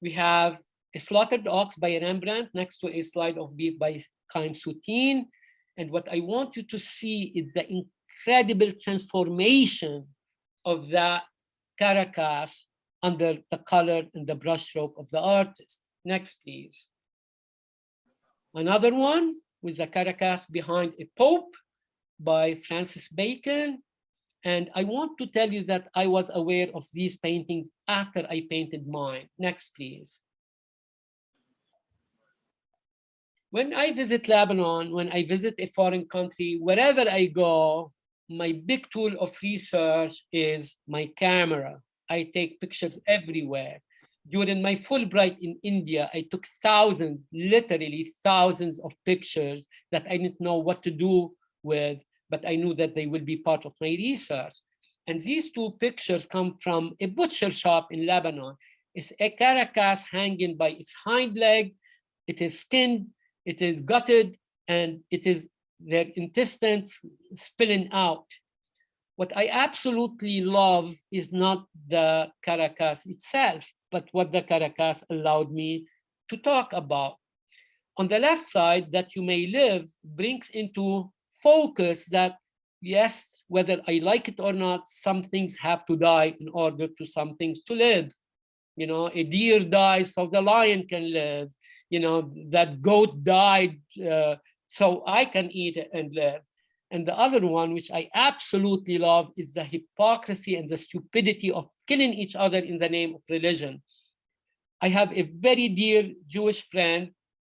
We have a slaughtered ox by Rembrandt next to a slide of beef by Chaim Soutine. And what I want you to see is the incredible transformation of that Caracas under the color and the brushstroke of the artist. Next, please. Another one with the Caracas behind a Pope by Francis Bacon. And I want to tell you that I was aware of these paintings after I painted mine. Next, please. When I visit Lebanon, when I visit a foreign country, wherever I go, my big tool of research is my camera. I take pictures everywhere. During my Fulbright in India, I took thousands, literally thousands of pictures that I didn't know what to do with, but I knew that they will be part of my research. And these two pictures come from a butcher shop in Lebanon. It's a Caracas hanging by its hind leg. It is skinned, it is gutted, and it is their intestines spilling out. What I absolutely love is not the Caracas itself, but what the Caracas allowed me to talk about. On the left side, That You May Live brings into focus that, yes, whether I like it or not, some things have to die in order to some things to live. You know, a deer dies so the lion can live. You know, that goat died so I can eat it and live. And the other one, which I absolutely love, is the hypocrisy and the stupidity of killing each other in the name of religion. I have a very dear Jewish friend.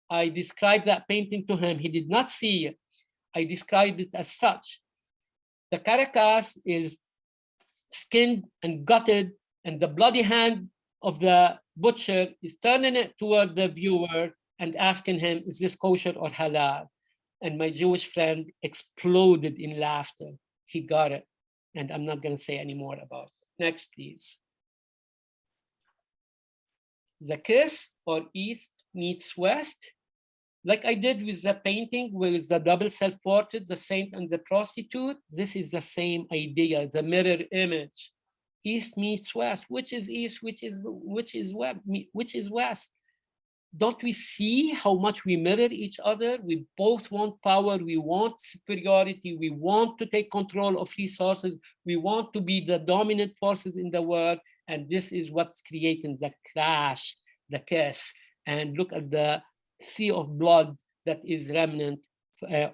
I described that painting to him. He did not see it. I described it as such. The Caracas is skinned and gutted, and the bloody hand of the butcher is turning it toward the viewer and asking him, is this kosher or halal? And my Jewish friend exploded in laughter. He got it. And I'm not going to say any more about it. Next, please. The kiss, or East meets West. Like I did with the painting with the double self-portrait, the saint and the prostitute, this is the same idea, the mirror image. East meets West. Which is East? Which is West? Don't we see how much we mirror each other? We both want power. We want superiority. We want to take control of resources. We want to be the dominant forces in the world. And this is what's creating the clash, the kiss. And look at the sea of blood that is remnant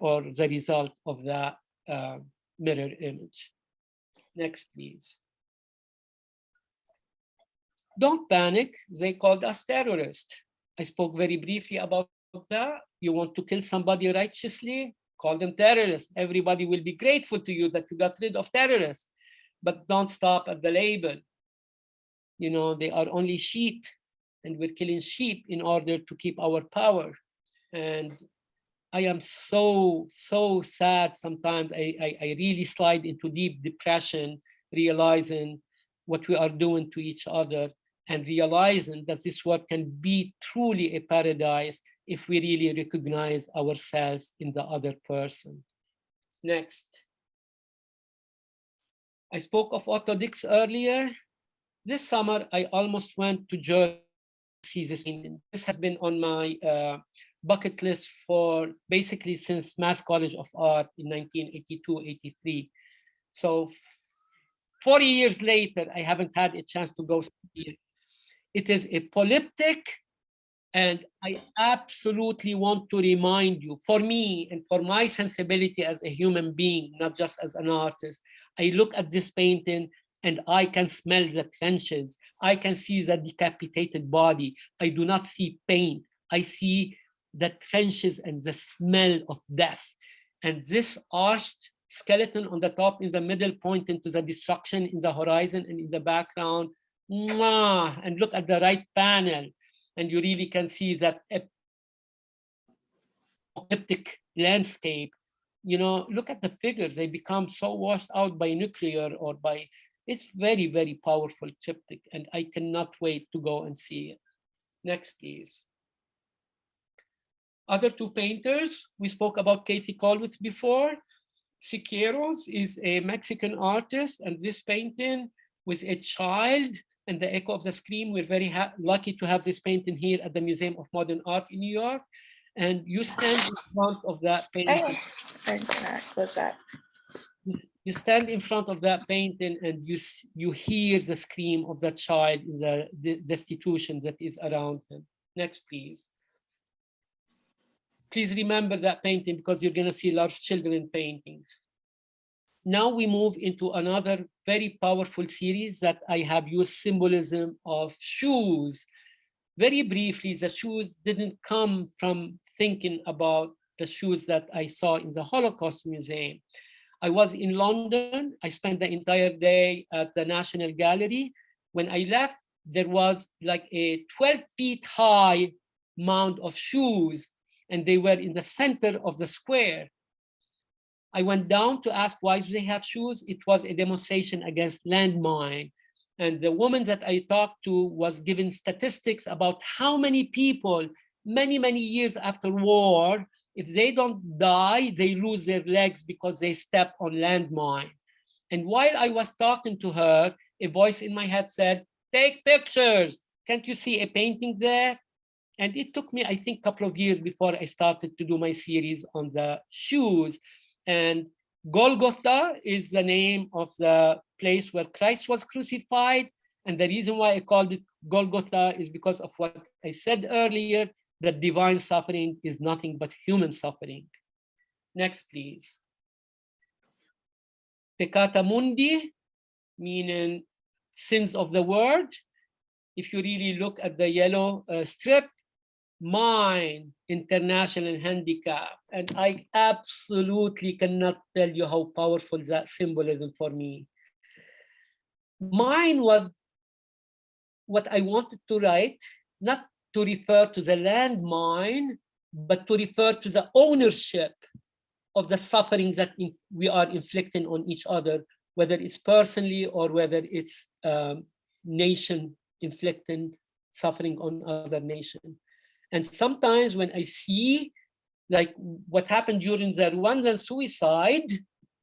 or the result of the mirror image. Next, please. Don't panic, they called us terrorists. I spoke very briefly about that. You want to kill somebody righteously, call them terrorists. Everybody will be grateful to you that you got rid of terrorists, but don't stop at the label. You know, they are only sheep, and we're killing sheep in order to keep our power. And I am so sad sometimes. I really slide into deep depression, realizing what we are doing to each other, and realizing that this world can be truly a paradise if we really recognize ourselves in the other person. Next. I spoke of orthodox earlier. This summer, I almost went to Jordan to see this painting. This has been on my bucket list for basically since Mass College of Art in 1982-83. So 40 years later, I haven't had a chance to go see it. It is a polyptych, and I absolutely want to remind you, for me and for my sensibility as a human being, not just as an artist, I look at this painting and I can smell the trenches. I can see the decapitated body. I do not see paint. I see the trenches and the smell of death. And this arched skeleton on the top in the middle pointing to the destruction in the horizon and in the background. Mwah! And look at the right panel, and you really can see that apocalyptic landscape. You know, look at the figures. They become so washed out by nuclear or by, it's very, very powerful triptych, and I cannot wait to go and see it. Next, please. Other two painters, we spoke about Katie Kollwitz before. Siqueiros is a Mexican artist, and this painting with a child and the echo of the scream. We're very lucky to have this painting here at the Museum of Modern Art in New York. And you stand in front of that painting. You stand in front of that painting and you hear the scream of that child in the destitution that is around him. Next, please. Please remember that painting because you're going to see a lot of children paintings. Now we move into another very powerful series that I have used symbolism of shoes. Very briefly, the shoes didn't come from thinking about the shoes that I saw in the Holocaust Museum. I was in London. I spent the entire day at the National Gallery. When I left, there was like a 12 feet high mound of shoes, and they were in the center of the square. I went down to ask why do they have shoes. It was a demonstration against landmine. And the woman that I talked to was given statistics about how many people, many years after war, if they don't die, they lose their legs because they step on landmine. And while I was talking to her, a voice in my head said, "Take pictures. Can't you see a painting there?" And it took me, I think, a couple of years before I started to do my series on the shoes. And Golgotha is the name of the place where Christ was crucified. And the reason why I called it Golgotha is because of what I said earlier, that divine suffering is nothing but human suffering. Next, please. Peccata mundi, meaning sins of the world. If you really look at the yellow strip, mine, international handicap. And I absolutely cannot tell you how powerful that symbolism for me. Mine was what I wanted to write, not to refer to the landmine, but to refer to the ownership of the sufferings that we are inflicting on each other, whether it's personally or whether it's nation inflicting suffering on other nation. And sometimes when I see like what happened during the Rwandan suicide,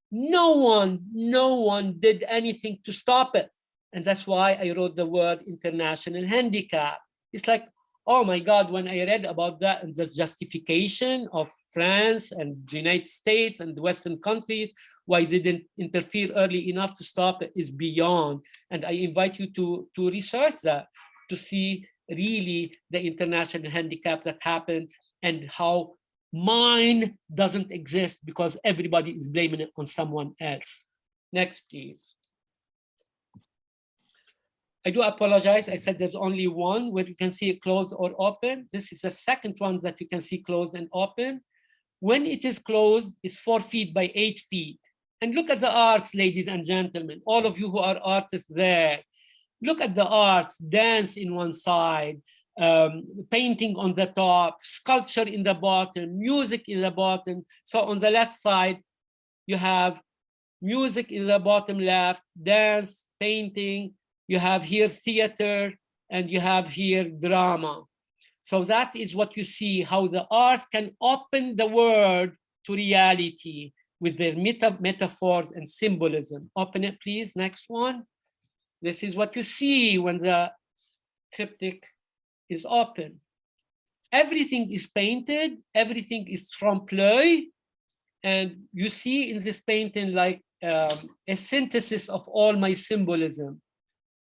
no one did anything to stop it. And that's why I wrote the word international handicap. It's like, oh my God, when I read about that and the justification of France and the United States and the Western countries, why they didn't interfere early enough to stop it is beyond. And I invite you to research that, to see really the international handicap that happened and how mine doesn't exist because everybody is blaming it on someone else. Next, please. I do apologize. I said there's only one where you can see it closed or open. This is the second one that you can see closed and open. When it is closed, it's 4 feet by 8 feet. And look at the arts, ladies and gentlemen, all of you who are artists there. Look at the arts, dance in one side, painting on the top, sculpture in the bottom, music in the bottom. So on the left side, you have music in the bottom left, dance, painting. You have here theater, and you have here drama. So that is what you see, how the arts can open the world to reality with their metaphors and symbolism. Open it, please. Next one. This is what you see when the triptych is open. Everything is painted, everything is trompe-l'oeil, and you see in this painting like a synthesis of all my symbolism.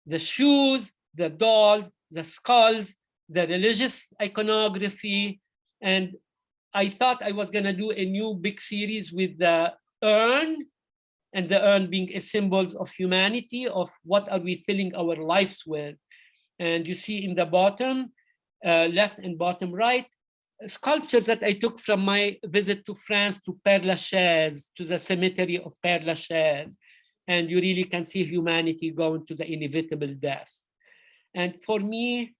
The shoes, the dolls, the skulls, the religious iconography, and I thought I was gonna do a new big series with the urn, and the urn being a symbol of humanity, of what are we filling our lives with. And you see in the bottom, left and bottom right, sculptures that I took from my visit to France, to Père Lachaise, to the cemetery of Père Lachaise. And you really can see humanity going to the inevitable death. And for me,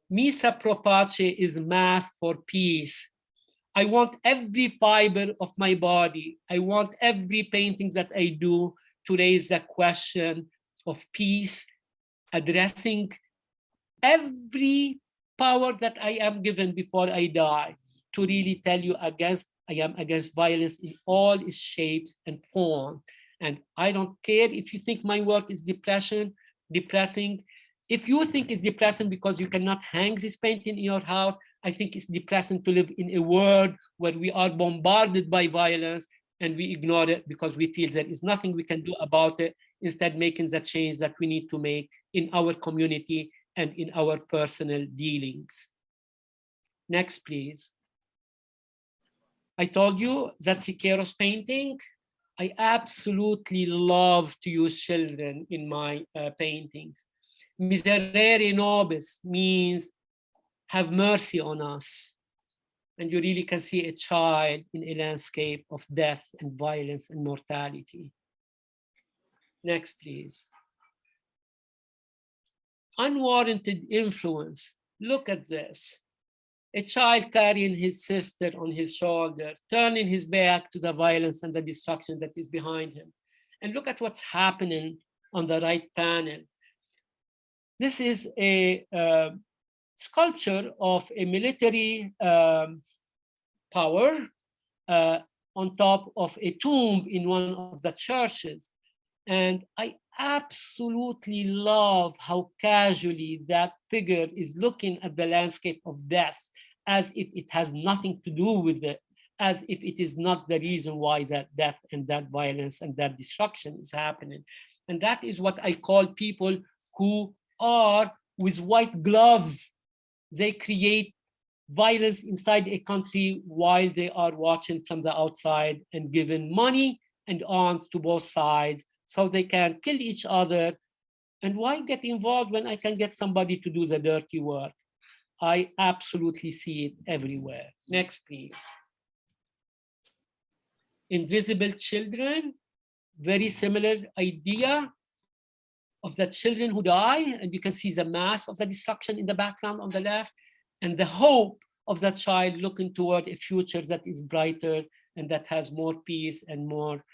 Missa Pro Pace is mass for peace. I want every fiber of my body, I want every painting that I do to raise the question of peace, addressing every power that I am given before I die, to really tell you I am against violence in all its shapes and forms. And I don't care if you think my work is depressing. If you think it's depressing because you cannot hang this painting in your house, I think it's depressing to live in a world where we are bombarded by violence and we ignore it because we feel there is nothing we can do about it, instead making the change that we need to make in our community and in our personal dealings. Next, please. I told you that Siqueiros painting, I absolutely love to use children in my paintings. Miserere nobis means have mercy on us. And you really can see a child in a landscape of death and violence and mortality. Next, please. Unwarranted influence. Look at this. A child carrying his sister on his shoulder, turning his back to the violence and the destruction that is behind him. And look at what's happening on the right panel. This is a sculpture of a military power on top of a tomb in one of the churches. And I absolutely love how casually that figure is looking at the landscape of death, as if it has nothing to do with it, as if it is not the reason why that death and that violence and that destruction is happening. And that is what I call people who are with white gloves. They create violence inside a country while they are watching from the outside and giving money and arms to both sides so they can kill each other. And why get involved when I can get somebody to do the dirty work? I absolutely see it everywhere. Next, please. Invisible children, very similar idea of the children who die, and you can see the mass of the destruction in the background on the left, and the hope of that child looking toward a future that is brighter and that has more peace and more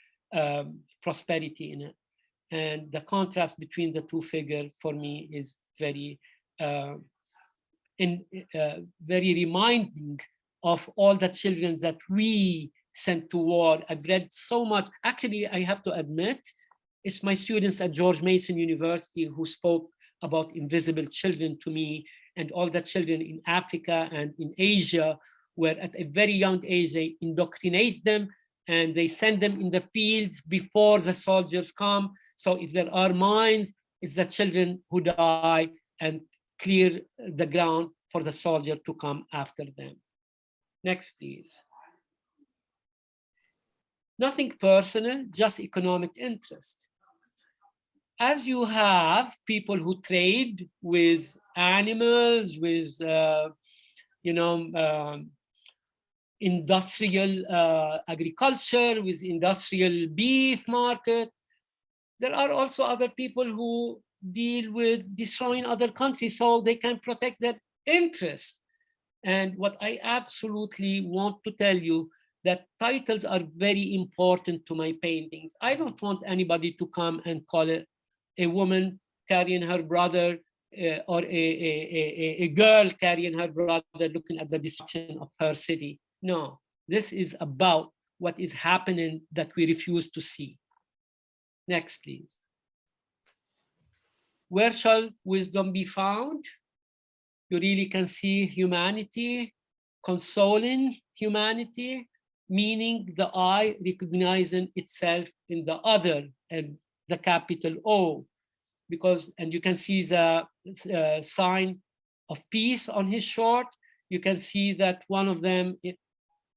prosperity in it. And the contrast between the two figures for me is very very reminding of all the children that we sent to war. I've read so much. Actually, I have to admit, it's my students at George Mason University who spoke about invisible children to me, and all the children in Africa and in Asia, where at a very young age, they indoctrinate them and they send them in the fields before the soldiers come. So if there are mines, it's the children who die and clear the ground for the soldier to come after them. Next, please. Nothing personal, just economic interest. as you have people who trade with animals, with industrial agriculture, with industrial beef market, there are also other people who deal with destroying other countries so they can protect their interests. And what I absolutely want to tell you, that titles are very important to my paintings. I don't want anybody to come and call it a woman carrying her brother or a girl carrying her brother looking at the destruction of her city. No, this is about what is happening that we refuse to see. Next, please. Where shall wisdom be found? You really can see humanity, consoling humanity, meaning the I recognizing itself in the other, and the capital O, because, and you can see the sign of peace on his short. You can see that one of them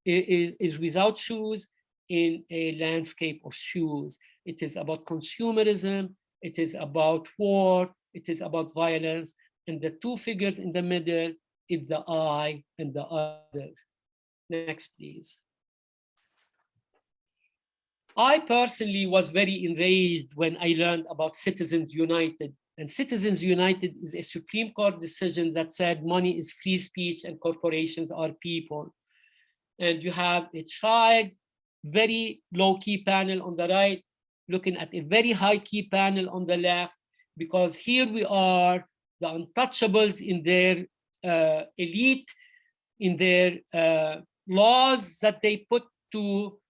is without shoes in a landscape of shoes. It is about consumerism, it is about war, it is about violence, and the two figures in the middle is the I and the other. Next, please. I personally was very enraged when I learned about Citizens United. And Citizens United is a Supreme Court decision that said money is free speech and corporations are people. And you have a child, very low-key panel on the right, looking at a very high-key panel on the left, because here we are, the untouchables in their elite, in their laws that they put to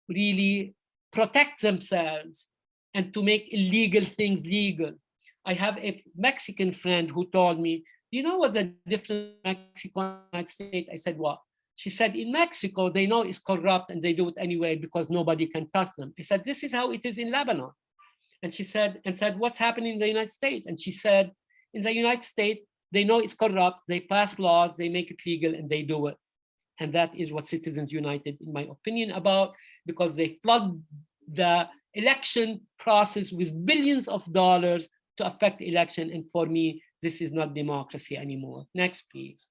really protect themselves and to make illegal things legal. I have a Mexican friend who told me, you know what the difference in Mexico and the United States? I said, what? She said, in Mexico, they know it's corrupt and they do it anyway because nobody can touch them. I said, this is how it is in Lebanon. And she said, what's happening in the United States? And she said, in the United States, they know it's corrupt, they pass laws, they make it legal, and they do it. And that is what Citizens United, in my opinion, about, because they flood the election process with billions of dollars to affect the election. And for me, this is not democracy anymore. Next, please.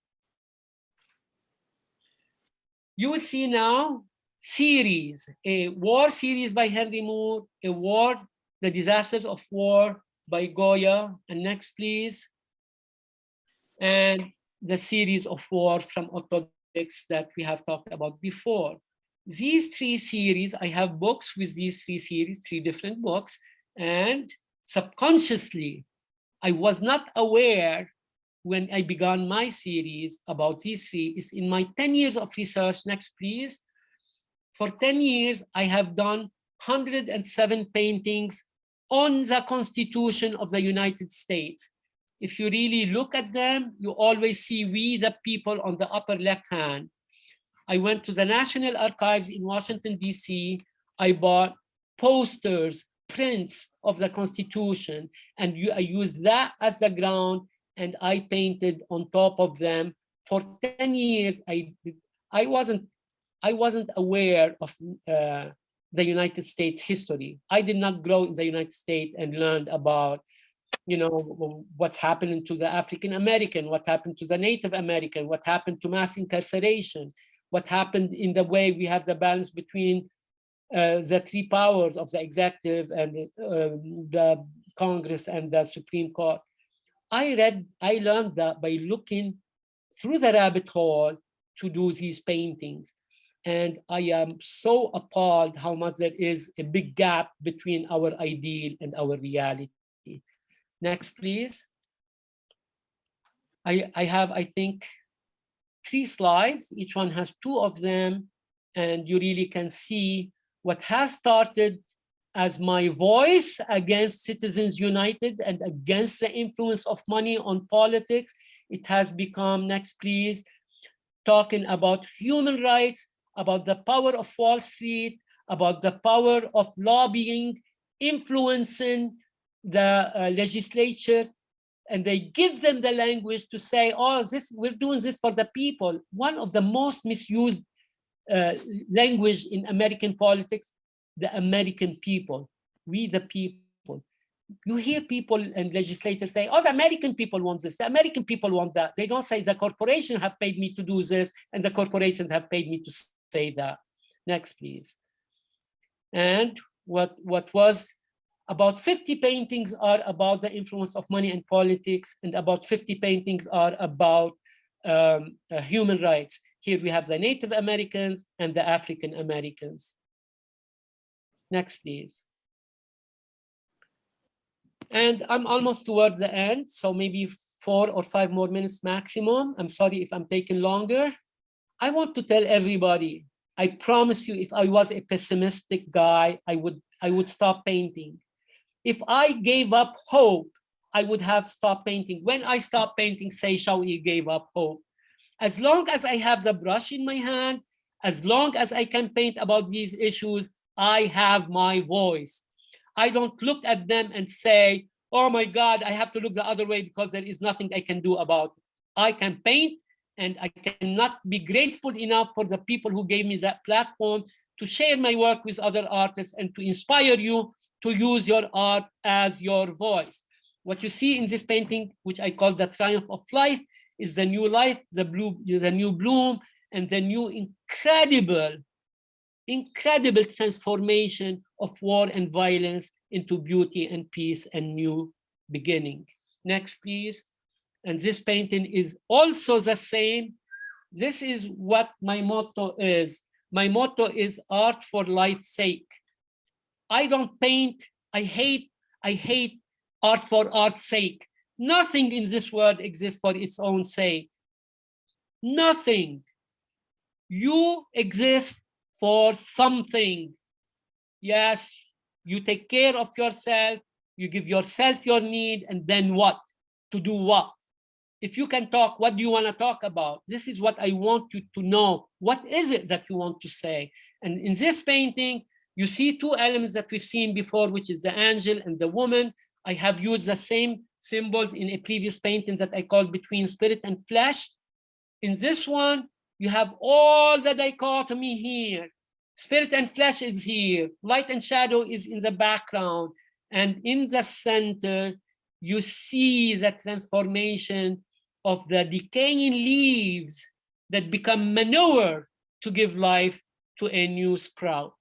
You will see now series, a war series by Henry Moore, a war, The Disasters of War by Goya, and next, please. And the series of war from Otto that we have talked about before. These three series, I have books with these three series, three different books, and subconsciously, I was not aware when I began my series about these three. Is in my 10 years of research, next please. For 10 years, I have done 107 paintings on the Constitution of the United States. If you really look at them, you always see we the people on the upper left hand. I went to the National Archives in Washington, DC. I bought posters, prints of the Constitution, and I used that as the ground, and I painted on top of them. For 10 years, I wasn't aware of the United States history. I did not grow in the United States and learned about what's happening to the African American, what happened to the Native American, what happened to mass incarceration, what happened in the way we have the balance between the three powers of the executive and the Congress and the Supreme Court. I learned that by looking through the rabbit hole to do these paintings. And I am so appalled how much there is a big gap between our ideal and our reality. Next, please. I have, I think, 3 slides. Each one has 2 of them. And you really can see what has started as my voice against Citizens United and against the influence of money on politics. It has become, next please, talking about human rights, about the power of Wall Street, about the power of lobbying, influencing the legislature, and they give them the language to say, oh, we're doing this for the people. One of the most misused language in American politics, the American people, we the people. You hear people and legislators say, oh, the American people want this, the American people want that. They don't say the corporations have paid me to do this and the corporations have paid me to say that. Next, please. And what was about 50 paintings are about the influence of money and politics, and about 50 paintings are about human rights. Here we have the Native Americans and the African Americans. Next, please. And I'm almost toward the end, so maybe 4 or 5 more minutes maximum. I'm sorry if I'm taking longer. I want to tell everybody, I promise you, if I was a pessimistic guy, I would stop painting. If I gave up hope, I would have stopped painting. When I stopped painting, say Chawky gave up hope. As long as I have the brush in my hand, as long as I can paint about these issues, I have my voice. I don't look at them and say, oh my God, I have to look the other way because there is nothing I can do about it. I can paint, and I cannot be grateful enough for the people who gave me that platform to share my work with other artists and to inspire you to use your art as your voice. What you see in this painting, which I call the triumph of life, is the new life, the new bloom, and the new incredible transformation of war and violence into beauty and peace and new beginning. Next, please. And this painting is also the same. This is what my motto is. My motto is art for life's sake. I don't paint, I hate art for art's sake. Nothing in this world exists for its own sake. Nothing. You exist for something. Yes, you take care of yourself, you give yourself your need, and then what? To do what? If you can talk, what do you want to talk about? This is what I want you to know. What is it that you want to say? And in this painting, you see 2 elements that we've seen before, which is the angel and the woman. I have used the same symbols in a previous painting that I called Between Spirit and Flesh. In this one, you have all the dichotomy here. Spirit and flesh is here. Light and shadow is in the background. And in the center, you see the transformation of the decaying leaves that become manure to give life to a new sprout.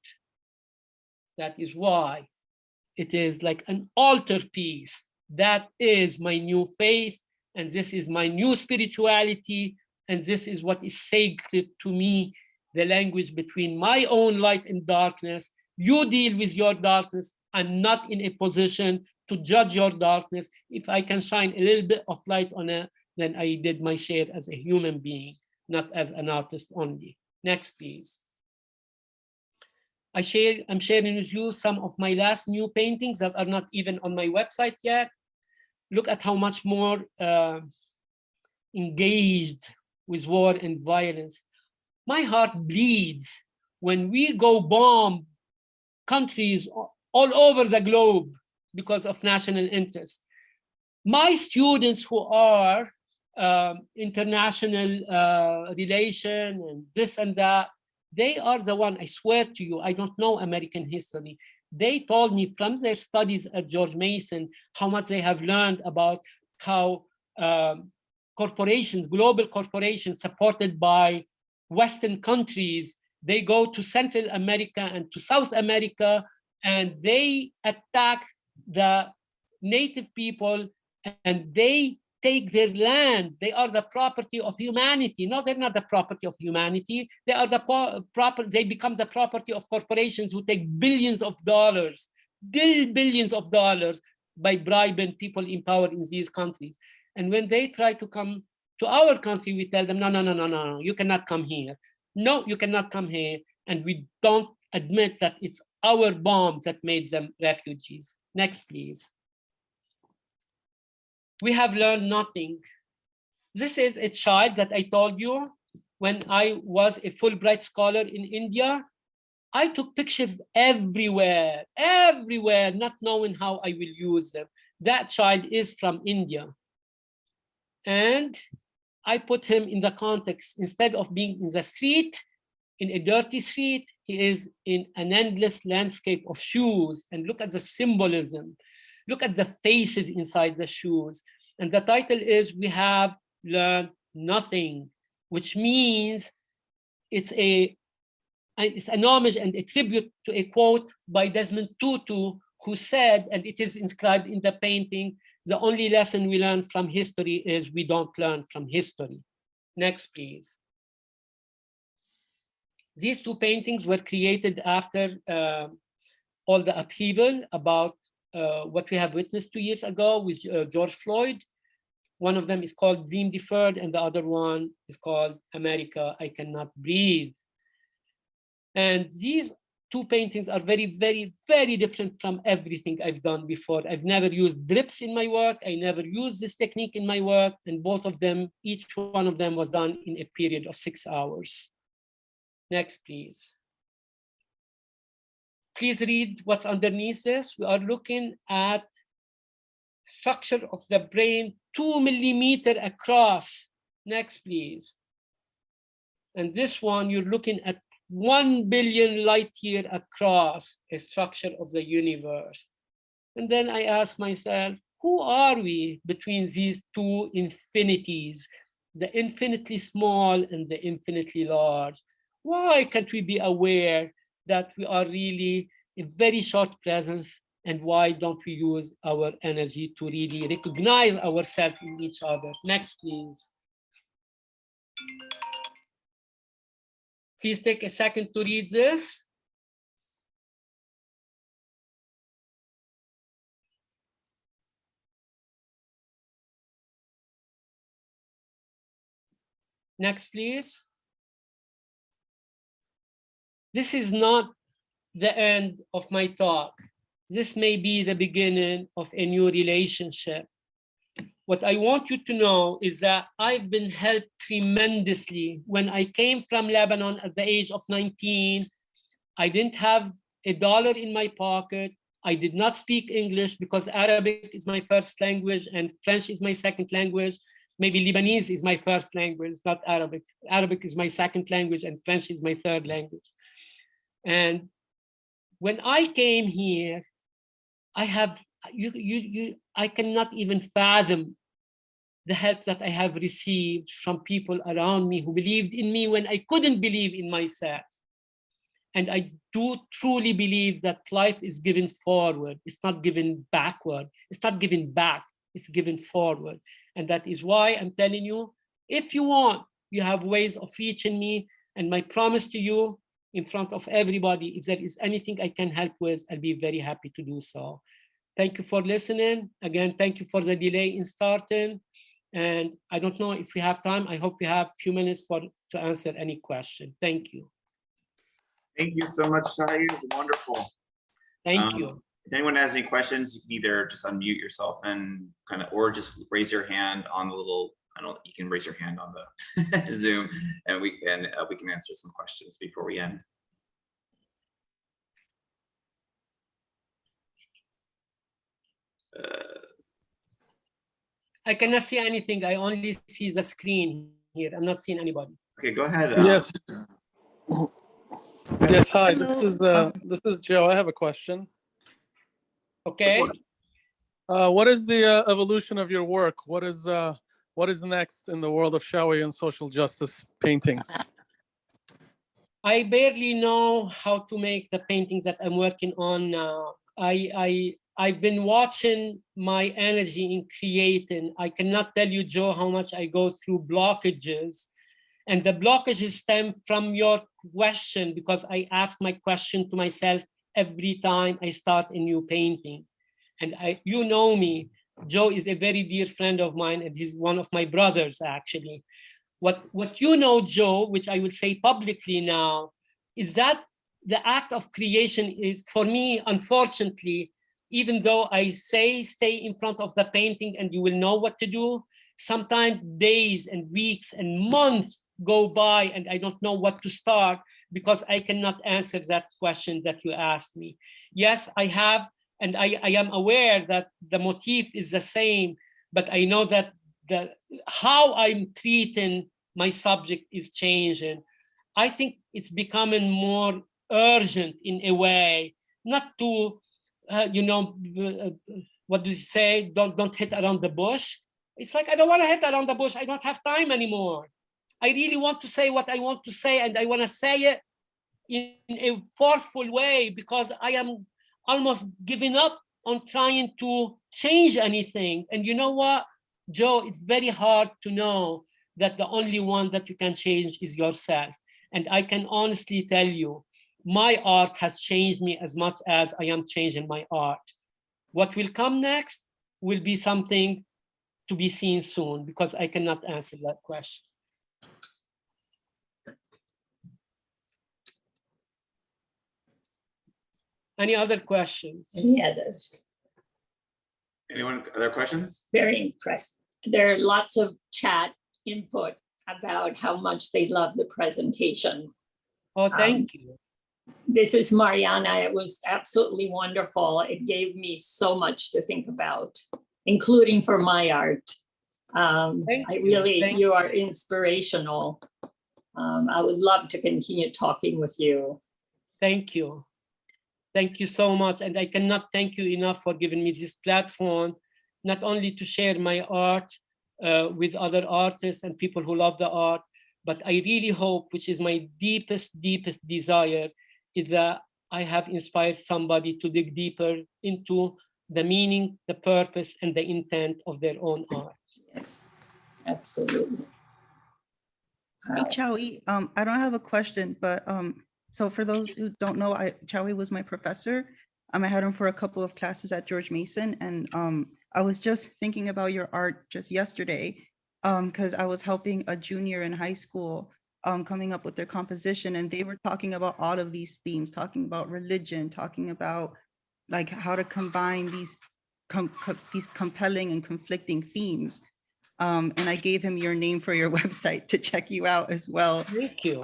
That is why it is like an altarpiece. That is my new faith, and this is my new spirituality, and this is what is sacred to me, the language between my own light and darkness. You deal with your darkness. I'm not in a position to judge your darkness. If I can shine a little bit of light on it, then I did my share as a human being, not as an artist only. Next, please. I'm sharing with you some of my last new paintings that are not even on my website yet. Look at how much more engaged with war and violence. My heart bleeds when we go bomb countries all over the globe because of national interest. My students who are international relation and this and that, they are the one, I swear to you, I don't know American history. They told me from their studies at George Mason how much they have learned about how corporations, global corporations supported by Western countries, they go to Central America and to South America, and they attack the native people and they take their land. They are the property of humanity. No, they're not the property of humanity. They are the they become the property of corporations who take billions of dollars by bribing people in power in these countries. And when they try to come to our country, we tell them, no, you cannot come here. No, you cannot come here. And we don't admit that it's our bombs that made them refugees. Next, please. We have learned nothing. This is a child that I told you when I was a Fulbright scholar in India. I took pictures everywhere, not knowing how I will use them. That child is from India. And I put him in the context. Instead of being in the street, in a dirty street, he is in an endless landscape of shoes. And look at the symbolism. Look at the faces inside the shoes. And the title is We Have Learned Nothing, which means it's an homage and a tribute to a quote by Desmond Tutu, who said, and it is inscribed in the painting, the only lesson we learn from history is we don't learn from history. Next, please. These two paintings were created after all the upheaval about what we have witnessed 2 years ago with George Floyd. One of them is called Dream Deferred, and the other one is called America, I Cannot Breathe. And these two paintings are very, very, very different from everything I've done before. I've never used drips in my work. I never used this technique in my work. And both of them, each one of them was done in a period of 6 hours. Next, please. Please read what's underneath this. We are looking at structure of the brain 2 millimeters across. Next, please. And this one, you're looking at 1 billion light year across a structure of the universe. And then I ask myself, who are we between these two infinities, the infinitely small and the infinitely large? Why can't we be aware that we are really a very short presence, and why don't we use our energy to really recognize ourselves in each other? Next, please. Please take a second to read this. Next, please. This is not the end of my talk. This may be the beginning of a new relationship. What I want you to know is that I've been helped tremendously. When I came from Lebanon at the age of 19, I didn't have $1 in my pocket. I did not speak English because Arabic is my first language and French is my second language. Maybe Lebanese is my first language, not Arabic. Arabic is my second language and French is my third language. And when I came here, I cannot even fathom the help that I have received from people around me who believed in me when I couldn't believe in myself. And I do truly believe that life is given forward. It's not given backward. It's not given back. It's given forward. And that is why I'm telling you, if you want, you have ways of reaching me. And my promise to you in front of everybody, if there is anything I can help with, I'll be very happy to do so. Thank you for listening. Again, thank you for the delay in starting. And I don't know if we have time. I hope we have a few minutes to answer any question. Thank you. Thank you so much, Shai. It was wonderful. Thank you. If anyone has any questions, you can either just unmute yourself and or just raise your hand on the little, you can raise your hand on the Zoom, and we can answer some questions before we end. I cannot see anything. I only see the screen here. I'm not seeing anybody. Okay, go ahead. Yes. Yes. Hi. This is Joe. I have a question. Okay. What is the evolution of your work? What is next in the world of Shawi and social justice paintings? I barely know how to make the paintings that I'm working on now. I've been watching my energy in creating. I cannot tell you, Joe, how much I go through blockages. And the blockages stem from your question, because I ask my question to myself every time I start a new painting. And you know me, Joe is a very dear friend of mine, and he's one of my brothers, actually. What you know, Joe, which I will say publicly now, is that the act of creation is, for me, unfortunately, even though I say stay in front of the painting and you will know what to do, sometimes days and weeks and months go by and I don't know what to start because I cannot answer that question that you asked me. Yes, I have, and I am aware that the motif is the same, but I know that how I'm treating my subject is changing. I think it's becoming more urgent in a way, not to what does he say? Don't hit around the bush. It's like, I don't want to hit around the bush. I don't have time anymore. I really want to say what I want to say, and I want to say it in a forceful way, because I am almost giving up on trying to change anything. And you know what, Joe, it's very hard to know that the only one that you can change is yourself. And I can honestly tell you, my art has changed me as much as I am changing my art. What will come next will be something to be seen soon, because I cannot answer that question. Any other questions? Any others? Anyone, other questions? Very impressed. There are lots of chat input about how much they love the presentation. Oh, thank you. This is Mariana. It was absolutely wonderful. It gave me so much to think about, including for my art. You are inspirational. I would love to continue talking with you. Thank you. Thank you so much. And I cannot thank you enough for giving me this platform, not only to share my art with other artists and people who love the art, but I really hope, which is my deepest, deepest desire, is that I have inspired somebody to dig deeper into the meaning, the purpose, and the intent of their own art. Yes, absolutely. Hey, Chawky, I don't have a question, but so for those who don't know, Chawky was my professor. I had him for a couple of classes at George Mason, and I was just thinking about your art just yesterday, because I was helping a junior in high school coming up with their composition, and they were talking about all of these themes, talking about religion, talking about like how to combine these compelling and conflicting themes. And I gave him your name for your website to check you out as well. Thank you.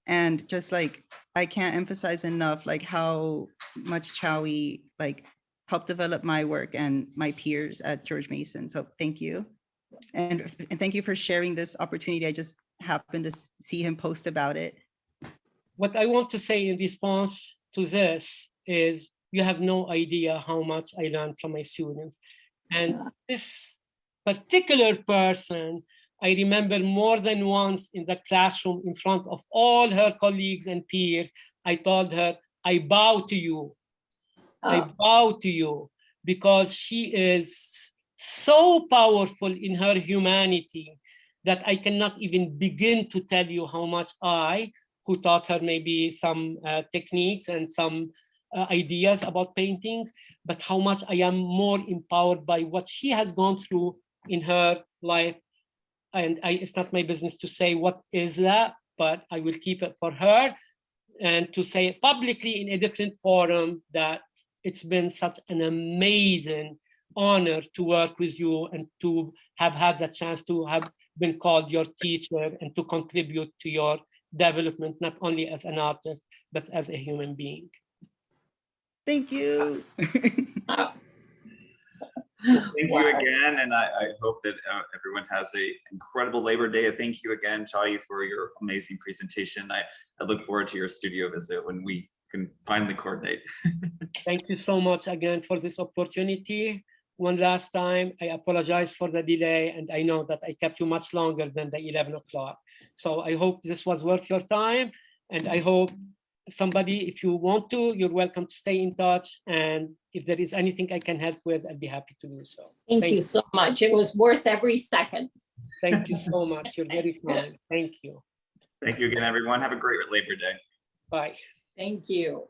And just like, I can't emphasize enough like how much Chawky like helped develop my work and my peers at George Mason. So thank you. And thank you for sharing this opportunity. I just happened to see him post about it. What I want to say in response to this is, you have no idea how much I learned from my students. And this particular person, I remember more than once in the classroom in front of all her colleagues and peers, I told her, I bow to you. I bow to you, because she is so powerful in her humanity that I cannot even begin to tell you how much I, who taught her maybe some techniques and some ideas about paintings, but how much I am more empowered by what she has gone through in her life. And it's not my business to say what is that, but I will keep it for her, and to say publicly in a different forum that it's been such an amazing honor to work with you and to have had the chance to have been called your teacher and to contribute to your development, not only as an artist, but as a human being. Thank you. Thank you again, and I hope that everyone has an incredible Labor Day. Thank you again, Chawky, for your amazing presentation. I look forward to your studio visit when we can finally coordinate. Thank you so much again for this opportunity. One last time, I apologize for the delay, and I know that I kept you much longer than the 11 o'clock. So I hope this was worth your time, and I hope somebody, if you want to, you're welcome to stay in touch. And if there is anything I can help with, I'd be happy to do so. Thank you so much. It was worth every second. Thank you so much. You're very kind. Thank you. Thank you again, everyone. Have a great Labor Day. Bye. Thank you.